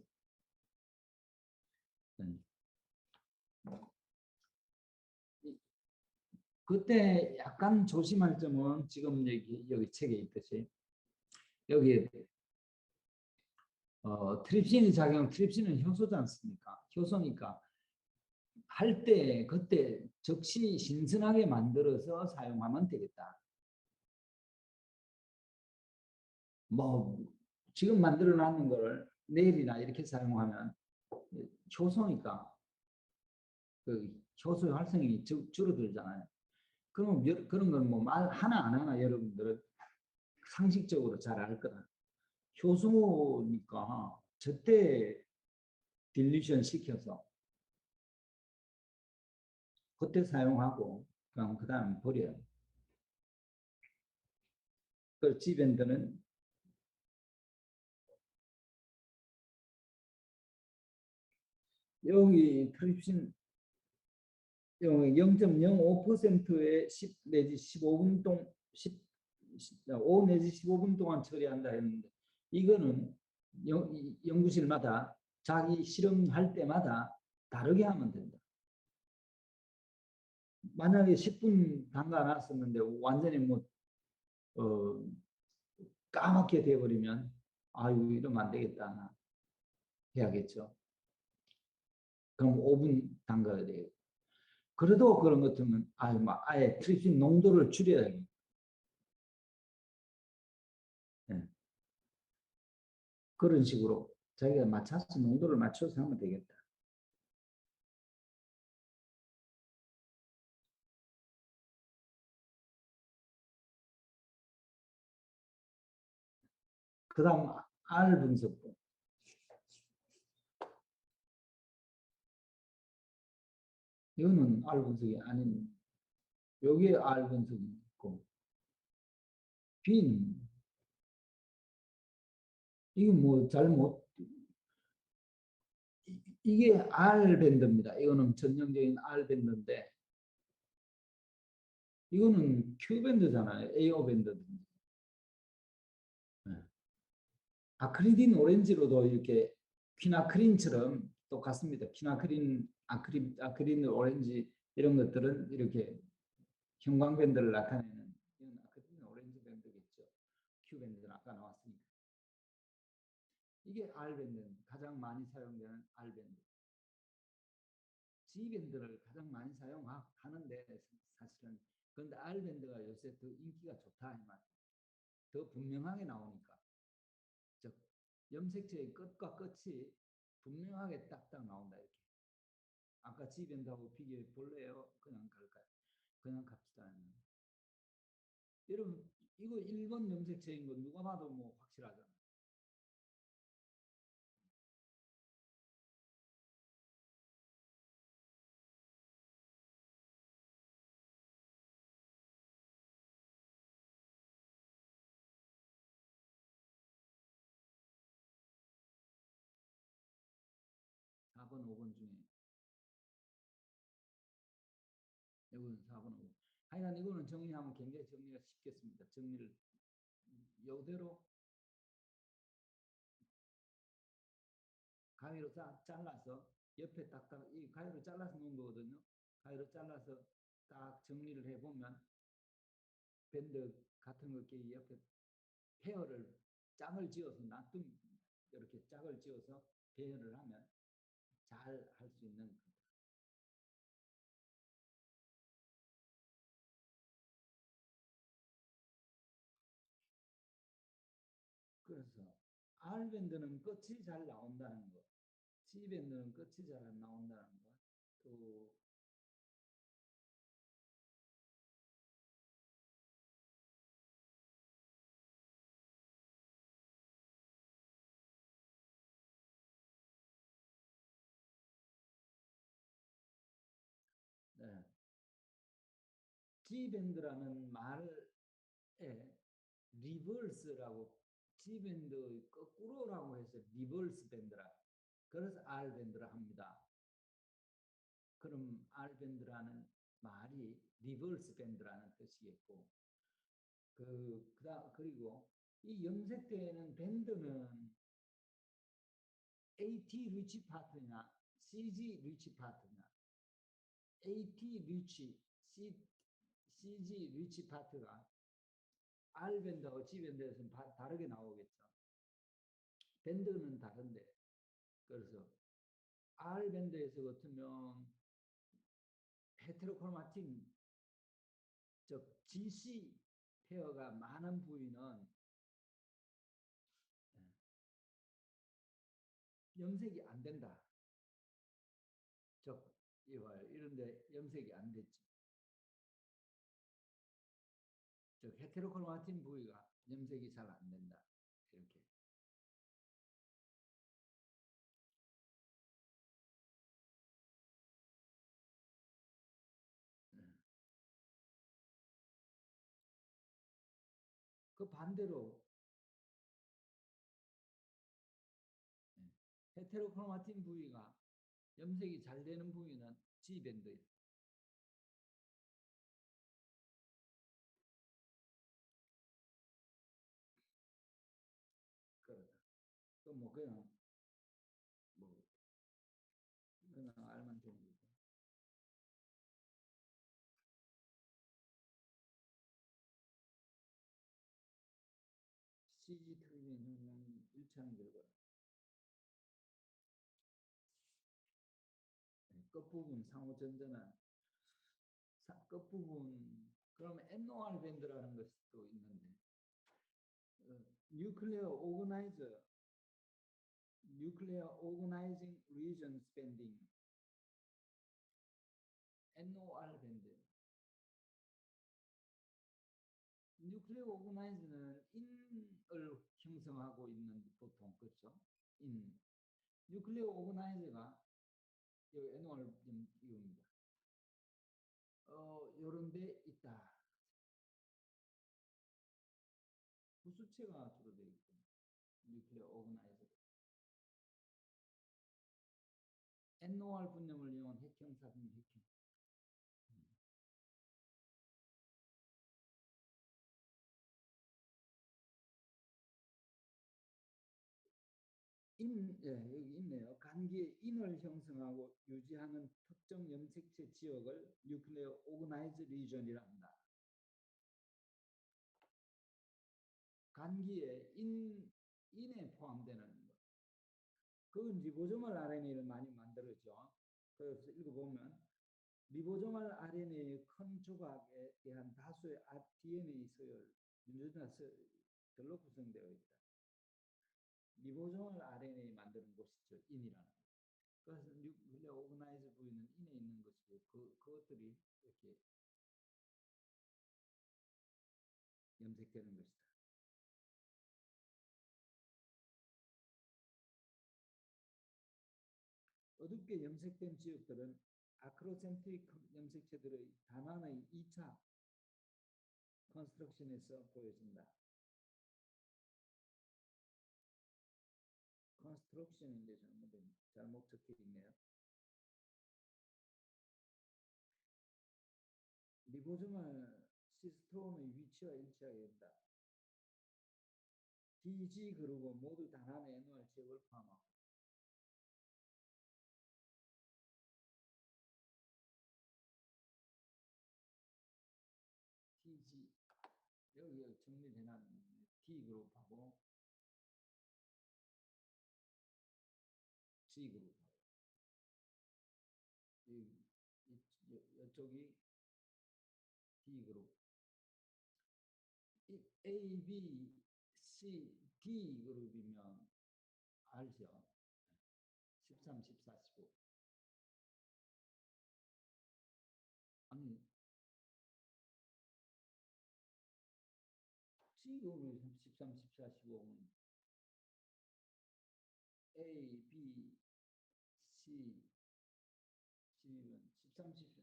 그때 약간 조심할 점은 지금 여기 책에 있듯이 여기 트립신이 작용, 트립신은 효소지 않습니까? 효소니까 할 때 그때 즉시 신선하게 만들어서 사용하면 되겠다. 뭐 지금 만들어 놨는 거를 내일이나 이렇게 사용하면 효소니까 그 효소의 활성이 줄어들잖아요. 그러면 그런 건 뭐 말 하나 안 하나 여러분들은 상식적으로 잘 알 거다. 효소니까 저때 딜루션 시켜서 그때 사용하고 그럼 그다음 버려요. 그 G밴드는 여기 트립신 0.05%의 10 내지 15분 동안 5 내지 15분 동안 처리한다 했는데 이거는 연구실마다 자기 실험할 때마다 다르게 하면 된다. 만약에 10분 담가 놨었는데 완전히 뭐 까맣게 돼버리면 아유 이러면 안 되겠다 해야겠죠. 그럼 5분 담가야 돼요. 그래도 그런 것 같으면 아예 트립신 농도를 줄여야 돼요. 네. 그런 식으로 자기가 맞춰서 농도를 맞춰서 하면 되겠다. 그 다음 R 분석법. 이거는 R 분석이 아닌 여기에 R 분석이 있고 B는 이게 뭐 잘못 이게 R 밴드입니다. 이거는 전형적인 R 밴드인데 이거는 Q 밴드잖아요. AO 밴드. 네. 아크리딘 오렌지로도 이렇게 퀴나크린처럼 똑같습니다. 퀴나크린, 아크린 오렌지 이런 것들은 이렇게 형광밴드를 나타내는 이런 아크린 오렌지 밴드겠죠. Q 밴드는 아까 나왔으니까. 이게 R 밴드는 가장 많이 사용되는 R 밴드. G 밴드를 가장 많이 사용하는데 사실은 그런데 R 밴드가 요새 더 인기가 좋다 이 말. 더 분명하게 나오니까. 즉 염색체의 끝과 끝이 분명하게 딱딱 나온다 이렇게. 아까 G 밴드하고 비교해 볼래요? 그냥 갈까요? 그냥 갑시다. 여러분 이거 1번 염색체인 거 누가 봐도 뭐 확실하잖아요. 4번, 5번 중에 이거는 4번, 5번. 하여간 이거는 정리하면 굉장히 정리가 쉽겠습니다. 정리를 이대로 가위로 잘라서 옆에 딱딱 이 가위로 잘라서 놓은 거거든요. 가위로 잘라서 딱 정리를 해보면 밴드 같은 거 옆에 페어를 짝을 지어서 놔둔 이렇게 짝을 지어서 배열을 하면 잘 할 수 있는 거다. 그래서 R밴드는 끝이 잘 나온다는 거, G밴드는 끝이 잘 안 나온다는 거, 또 네. G밴드라는 말에 리버스라고 G밴드 거꾸로라고 해서 리버스 밴드라 그래서 R밴드라 합니다. 그럼 R밴드라는 말이 리버스 밴드라는 뜻이겠고 그리고 이 염색되는 밴드는 AT 리치 파트냐 CG 리치 파트냐 AT 리치 CG 리치 파트가 R밴드하고 G밴드에서는 다르게 나오겠죠. 밴드는 다른데 그래서 R밴드에서 같으면 헤테로크로마틴 즉 GC 페어가 많은 부위는 염색이 안 된다. 즉 이런데 염색이 안 됐지. 즉 헤테로크로마틴 부위가 염색이 잘 안 된다. 이렇게. 그 반대로 헤테로크로마틴 부위가 염색이 잘 되는 부위는 G밴드예요. 그렇다. 또뭐 뭐 그냥 알면 되는 거죠. CG 트리밍 현상이 일치하는 결과 끝부분 상호전전한 끝부분 그러면 NOR 밴드라는 것이 또 있는데 Nuclear Organizing Regions Banding NOR 밴드 뉴클레어 오거나이즈는 인을 형성하고 있는 보통 그렇죠? 인 뉴클레어 오거나이즈가 여기 NOR 이겁니다. 요런 데 있다. 부수체가 주로 되어 있고 뉴클레어 오거나이즈 NOR 분염을 이용한 핵형사중 핵형 여기 있네요. 간기에 인을 형성하고 유지하는 특정 염색체 지역을 뉴클레어 오거나이즈 리전이라 한다. 간기에 인에 포함되는 것. 그건 리보조멀 RNA를 많이 만들었죠. 그래서 읽어보면 리보조멀 RNA의 큰 조각에 대한 다수의 DNA 서열, 유전자들로 구성되어 있다. 리보조멀 RNA 만드는 곳이죠. 인이라는 것. 그래서 뉴클레어 오거나이즈 부위는 인에 있는 것이고 그것들이 이렇게 염색되는 것이다. 어둡게 염색된 지역들은 아크로센트릭 염색체들의 다만의 2차 컨스트럭션에서 보여진다. 인스트럭션인데 잘못 적혀 있네요. 리보소말 시스톤의 위치와 일치하게 된다. DG 그룹은 모두 단안의 NOR 지역을 포함하고 DG 여기 정리되는 D 그룹하고 G 그룹하고 이쪽이 D 그룹 A, B, C, D 그룹이면 알죠? 13, 14, 15 아니 G 그룹이 13, 14, 15는 A, B, C, 12번, 13, 14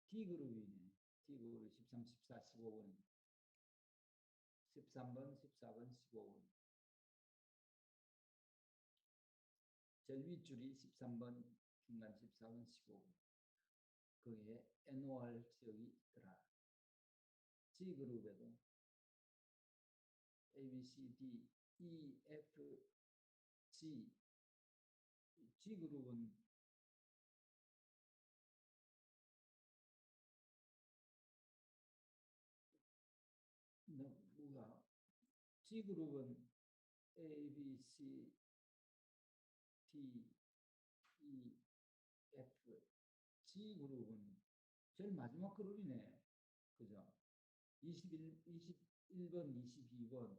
D 그룹이네. D 그룹이 13, 14, 15번 13번, 14번, 15번 제일 윗줄이 13번, 중간 14번, 15번 거기에 NOR 지역이 있더라. G 그룹에도 A, B, C, D, E, F, G G 그룹은 누가 G 그룹은 A, B, C, D, E, F, G 그룹은 제일 마지막 그룹이네. 그죠? 21번, 22번, 21번,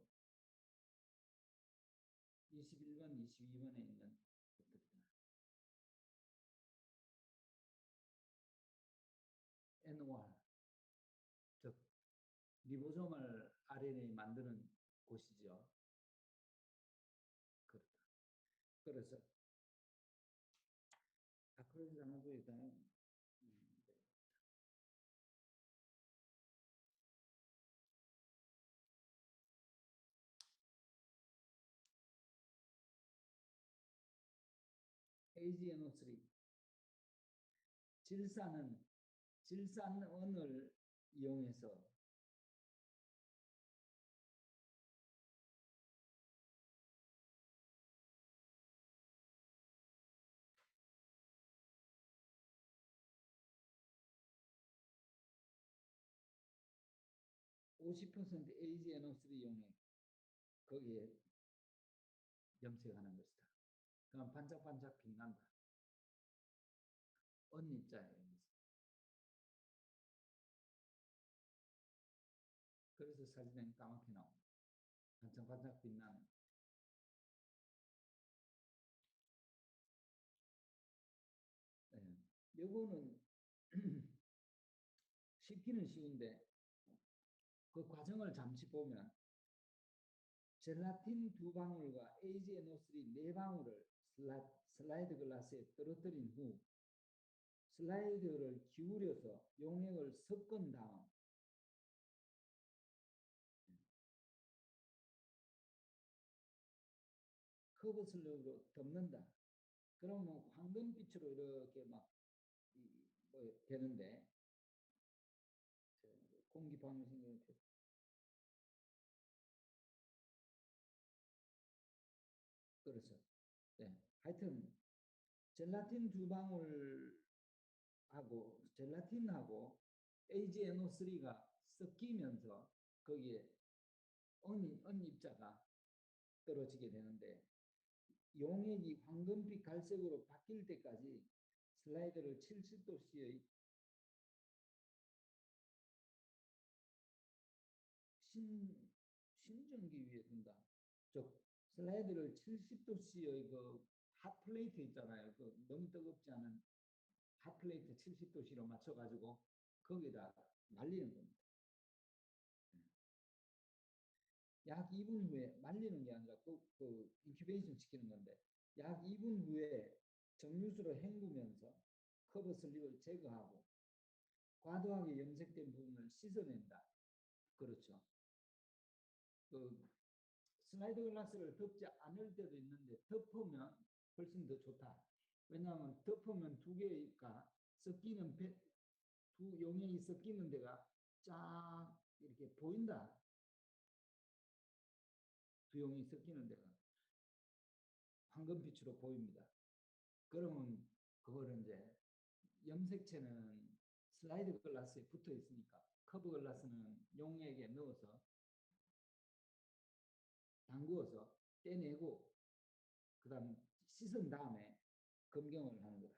22번에 있는 것들이다. NOR, 즉 리보소말 RNA 만드는 곳이죠. 그렇다. 그래서 아크릴린 산화도에 대한 AGNO3 질산은을 이용해서 (50% AGNO3) 이용해 거기에 염색하는 것이다. 그럼 반짝반짝 빛난다. 언입자예요. 그래서 사진은 까맣게 나옵니다. 반짝반짝 빛나는. 네. 요거는 쉽기는 쉬운데 그 과정을 잠시 보면 젤라틴 2방울과 AgNO3 4방울을 슬라이드 글라스에 떨어뜨린 후 슬라이드를 기울여서 용액을 섞은 다음 커브 슬럽으로 덮는다. 그러면 황금빛으로 이렇게 뭐 되는데 공기방울 생기는 그렇죠. 네. 하여튼 젤라틴 2방울하고 젤라틴하고 AgNO3가 섞이면서 거기에 언입자가 떨어지게 되는데 용액이 황금빛 갈색으로 바뀔 때까지 슬라이드를 70도씨의 신전기 위에 둔다. 즉 슬라이드를 70도씨의 그 핫플레이트 있잖아요. 그 너무 뜨겁지 않은 핫플레이트 70도씨로 맞춰가지고 거기다 말리는 겁니다. 약 2분 후에 말리는 게 아니라 그 인큐베이션 시키는 건데 약 2분 후에 정류수로 헹구면서 커버 슬립을 제거하고 과도하게 염색된 부분을 씻어낸다. 그렇죠. 그 슬라이드 글라스를 덮지 않을 때도 있는데 덮으면 훨씬 더 좋다. 왜냐하면 덮으면 두 개가 섞이는 두 용액이 섞이는 데가 쫙 이렇게 보인다. 두 용이 섞이는 데가 황금빛으로 보입니다. 그러면 그거를 이제 염색체는 슬라이드 글라스에 붙어 있으니까 커브 글라스는 용액에 넣어서 담그어서 떼내고 그 다음 씻은 다음에 검경을 하는 거다.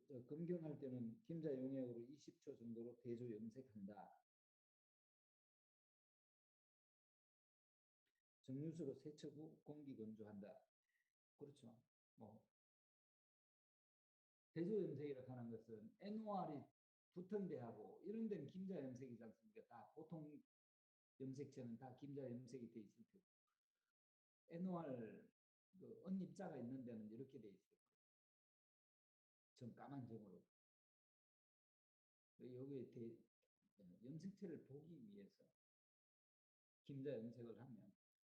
예. 검경할 때는 김자 용액으로 20초 정도로 대조 염색한다. 정류수로 세척 후 공기 건조한다. 그렇죠. 뭐 대조 염색이라고 하는 것은 NOR이 붙은 데하고 이런 데는 김자 염색이지 않습니까? 다 보통 염색체는 다 김자 염색이 돼 있을 테고 NOR 그 언입자가 있는 데는 이렇게 돼 있을 거예요. 전 까만 점으로. 여기에 염색체를 보기 위해서 김자 염색을 하면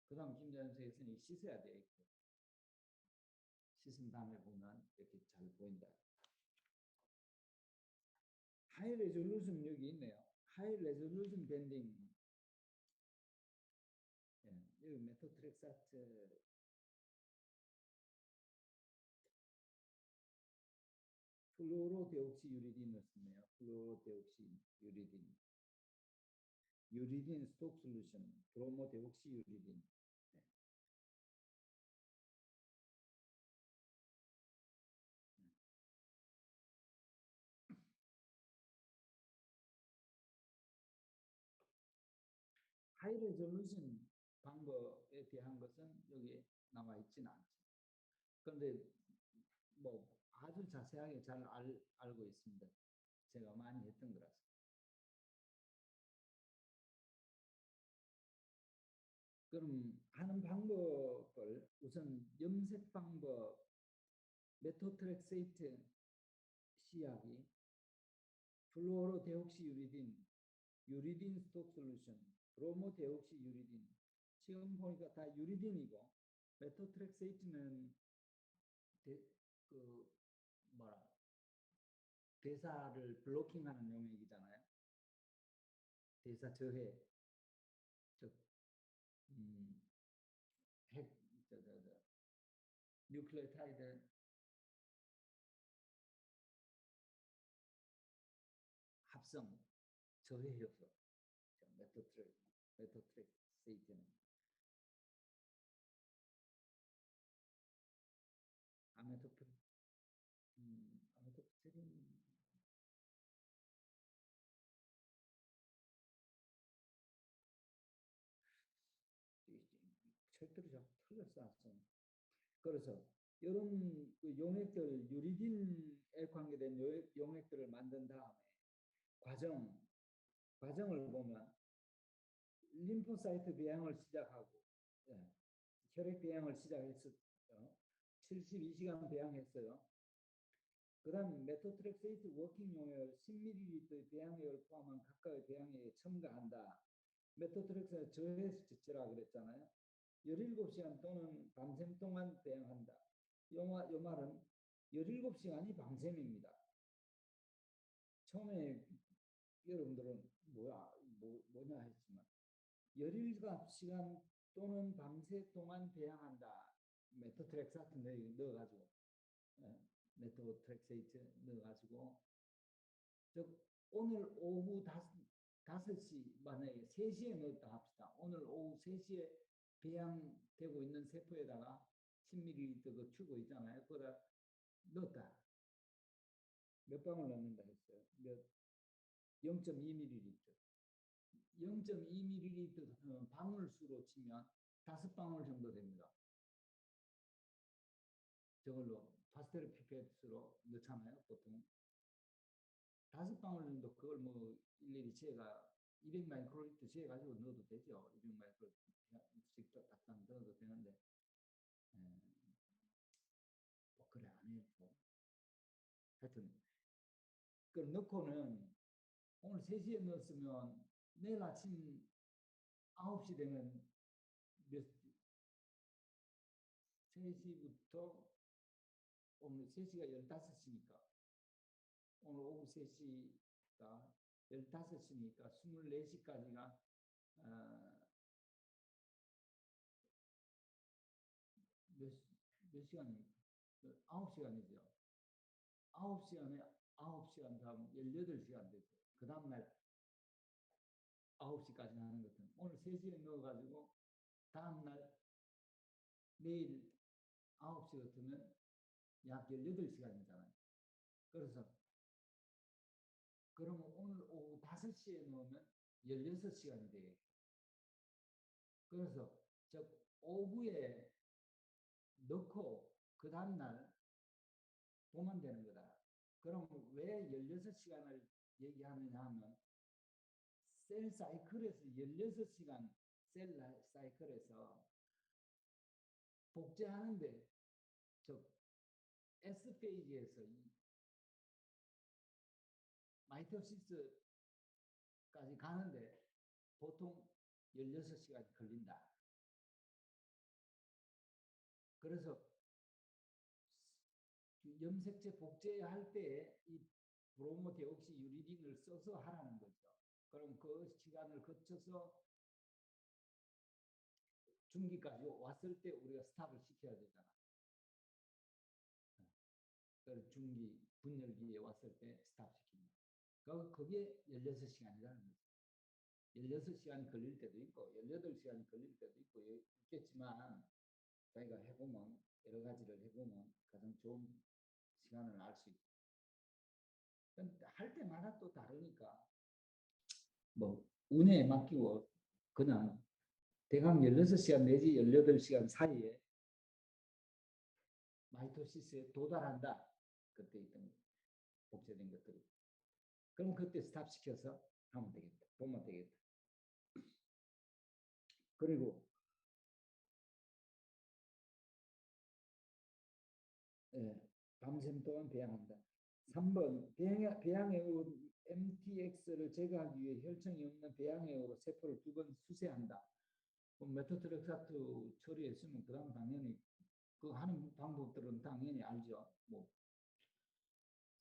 그 다음 김자 염색에서는 씻어야 돼 있고 씻은 다음에 보면 이렇게 잘 보인다. 하이 레졸루션 여기 있네요. 하이 레졸루션 밴딩. 예, 여기 메토트렉사트 플로로데옥시유리딘을 쓰네요. 플로로데옥시유리딘. 유리딘 스톡 솔루션, 브로모데옥시유리딘. 네. 하이 레졸루션 방법에 대한 것은 여기에 나와 있지는 않죠. 그런데 뭐 아주 자세하게 잘 알고 있습니다. 제가 많이 했던 거라서. 그럼 하는 방법을 우선 염색 방법 메토트렉세이트 시약이 플루오로데옥시유리딘, 유리딘 스톡 솔루션, 브로모데옥시유리딘. 지금 보니까 다 유리딘이고 메토트렉세이트는 그 뭐라 대사를 블로킹하는 용액이잖아요. 대사 저해, 즉 핵, 뉴클레오타이드 합성 저해 효소. 메토트렉세이트는 아메토프트린 절대로 잘 틀렸어. 그래서 이런 용액들 유리딘에 관계된 용액들을 만든 다음에 과정을 보면 림포사이트 배양을 시작하고 예, 혈액 배양을 시작했었죠. 72시간 배양했어요. 그 다음 메토트렉세이트 워킹 용액을 10ml 배양액을 포함한 각각의 배양액에 첨가한다. 메토트렉세이트 저해수 지체라 그랬잖아요. 17시간 또는 밤샘 동안 배양한다. 요 말은 17시간이 밤샘입니다. 처음에 여러분들은 뭐냐 했지만 17시간 또는 밤새 동안 배양한다. 메토트렉사트 넣어가지고 메토트렉세이트 넣어가지고 즉 오늘 오후 5시 만약에 3시에 넣었다 합시다. 오늘 오후 3시에 배양되고 있는 세포에다가 10ml 그 튜브 있잖아요. 그거다 넣었다. 몇 방울 넣는다 했어요. 0.2ml. 0.2ml 방울수로 치면 5방울 정도 됩니다. 저걸로 파스텔 피펫으로 넣잖아요. 보통 5방울 정도 그걸 뭐 일일이 제가 200 마이크로리터 재가지고 넣어도 되죠. 200 마이크로리터 갖다 넣어도 되는데 뭐 그래 안 해요. 하여튼 그걸 넣고는 오늘 3시에 넣었으면 내일 아침 9시 되면 3시부터 오늘 3시가 15시니까 오늘 오후 3시가 15시니까 24시까지가 몇 시간입니까? 9시간이죠. 9시간에 9시간 다음 18시간 되죠. 그 다음날 9시까지 하는 것은 오늘 3시에 넣어가지고 다음날 내일 9시 같으면 약 18시간이잖아요. 그래서 그러면 오늘 오후 5시에 넣으면 16시간이 되겠죠. 그래서 즉 오후에 넣고 그 다음날 보면 되는 거다. 그럼 왜 16시간을 얘기하느냐 하면 셀 사이클에서 16시간 셀 사이클에서 복제하는데 즉 S 페이지에서 마이토시스까지 가는데 보통 16시간이 걸린다. 그래서 염색체 복제할 때 이 브로모데옥시 유리딘을 써서 하라는 거죠. 그럼 그 시간을 거쳐서 중기까지 왔을 때 우리가 스탑을 시켜야 되잖아. 그 중기 분열기에 왔을 때 스탑 시킵니다. 그게 16시간이라는 거죠. 16시간이 걸릴 때도 있고 18시간이 걸릴 때도 있겠지만 자기가 해보면 여러 가지를 해보면 가장 좋은 시간을 알 수 있고 할 때마다 또 다르니까 뭐 운에 맡기고 그냥 대강 16시간 내지 18시간 사이에 마이토시스에 도달한다. 그때 있던 복제된 것들이. 그럼 그때 스탑시켜서 하면 되겠다. 보면 되겠다. 그리고 밤샘 동안 배양한다. 3번 배양해온 MTX를 제거하기 위해 혈청이 없는 배양해오로 세포를 2번 수세한다. 메토트렉사트 처리했으면 그 다음 당연히 그 하는 방법들은 당연히 알죠. 뭐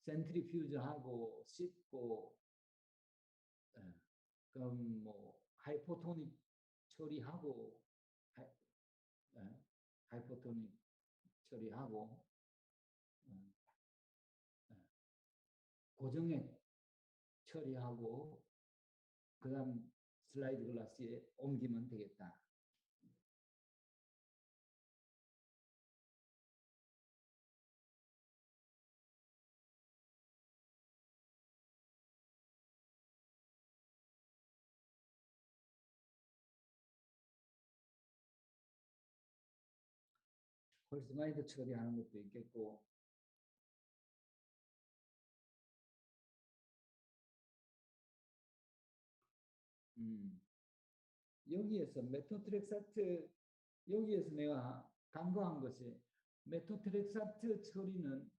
센트리퓨즈하고 씻고 그럼 뭐 하이포토닉 처리하고 하이포토닉 처리하고 고정액 처리하고 그 다음 슬라이드 글라스에 옮기면 되겠다. 홀스마이드 처리하는 것도 있겠고 여기에서 메토트렉사트 여기에서 내가 강조한 것이 메토트렉사트 처리는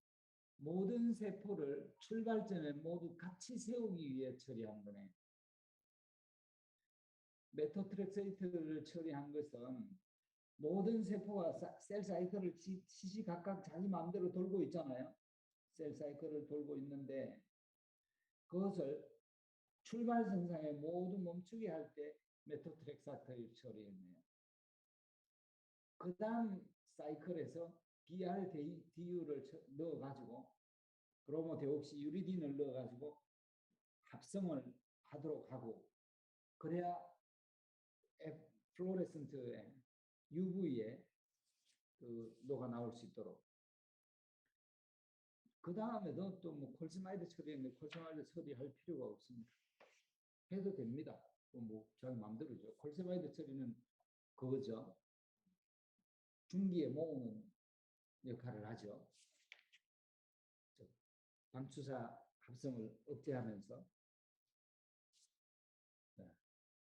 모든 세포를 출발점에 모두 같이 세우기 위해 처리한 거네. 메토트렉사트를 처리한 것은 모든 세포가 셀 사이클을 시시각각 자기 마음대로 돌고 있잖아요. 셀 사이클을 돌고 있는데 그것을 출발 선상에 모두 멈추게 할 때 메토트렉사트를 처리했네요. 그 다음 사이클에서 BRDU를 넣어가지고 브로모데옥시 유리딘을 넣어가지고 합성을 하도록 하고 그래야 플로레센트에 UV에 그 녹아 나올 수 있도록 그 다음에도 또 뭐 콜세마이드 처리했는데 콜세마이드 처리할 필요가 없습니다. 해도 됩니다. 뭐 자기 마음대로죠. 콜세마이드 처리는 그거죠. 중기에 모으는 역할을 하죠. 방추사 합성을 억제하면서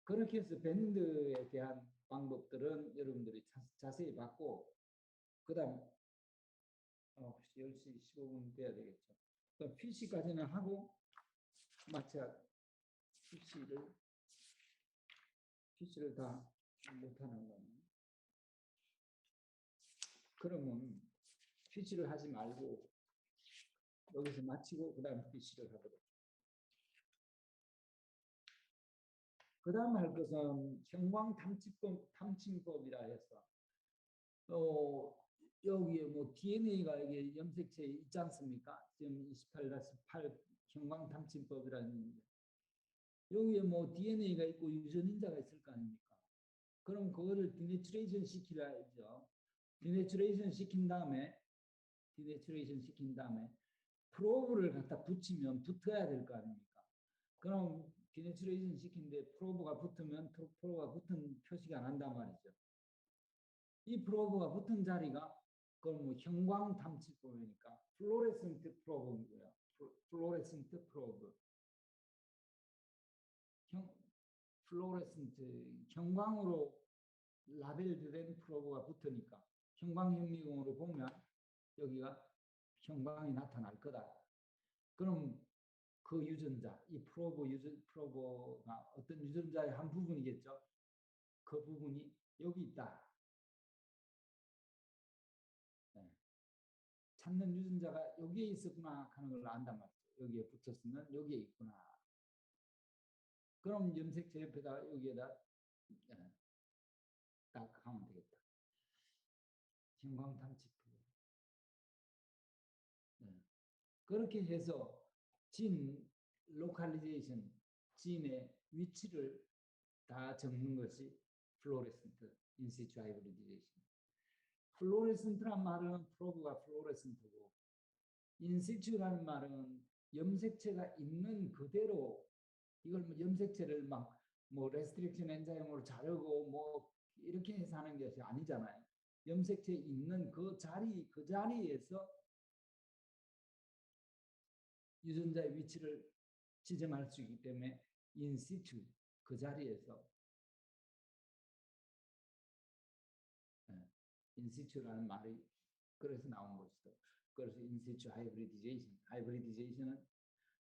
그렇게 해서 밴드에 대한 방법들은 여러분들이 자세히 봤고 그 다음 10시 15분 돼야 되겠죠. 그럼 PC까지는 하고 마차 PC를 다 못하는 거는 그러면 피치를 하지 말고 여기서 마치고 그 다음 피치를 하도록. 그 다음 할 것은 탐침법이라 해서 여기에 뭐 DNA가 이게 염색체에 있지 않습니까? 지금 28-8 형광탐침법이라는 여기에 뭐 DNA가 있고 유전인자가 있을 거 아닙니까? 그럼 그거를 디내추레이션 시키라 했죠. 디내추레이션 시킨 다음에 프로브를 갖다 붙이면 붙어야 될 거 아닙니까? 그럼 디내추레이션 시킨데 프로브가 붙으면 프로브가 붙은 표시가 난단 말이죠. 이 프로브가 붙은 자리가 그건 뭐 형광 탐지법이니까 플로레센트 프로브고요. 플로레센트 프로브. 플로레센트 형광으로 라벨된 프로브가 붙으니까 형광현미경으로 보면 여기가 형광이 나타날 거다. 그럼 그 유전자, 이 프로브가 어떤 유전자의 한 부분이겠죠. 그 부분이 여기 있다. 네. 찾는 유전자가 여기에 있었구나 하는 걸 안단 말이죠. 여기에 붙었으면 여기에 있구나. 그럼 염색체 옆에다가 여기에다 딱 하면 되겠다. 형광탐지표. 네. 그렇게 해서 로컬리제이션, 진의 위치를 다 적는 것이 플로레센트 인시추 하이브리디제이션. 플로레센트란 말은 프로브가 플로레센트고 인시추라는 말은 염색체가 있는 그대로 이걸 뭐 염색체를 막 뭐 레스트릭션 엔자임으로 자르고 뭐 이렇게 해서 하는 것이 아니잖아요. 염색체 있는 그 자리에서 유전자의 위치를 지정할 수 있기 때문에 인시추 그 자리에서 인시추라는 말이 그래서 나온 것이죠. 그래서 인시추 하이브리디제이션은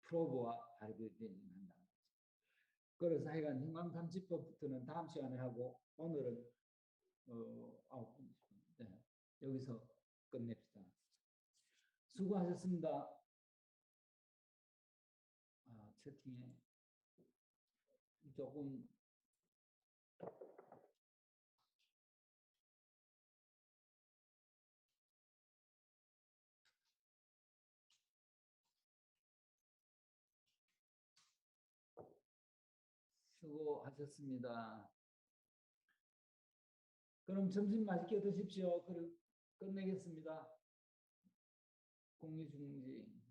프로브와 하이브리디제이션 한다는 거죠. 그래서 하여간 형광탐지법부터는 다음 시간에 하고 오늘은 9분 20분 네, 여기서 끝냅시다. 수고하셨습니다. 채팅에 조금 수고하셨습니다. 그럼 점심 맛있게 드십시오. 끝내겠습니다. 공유중지.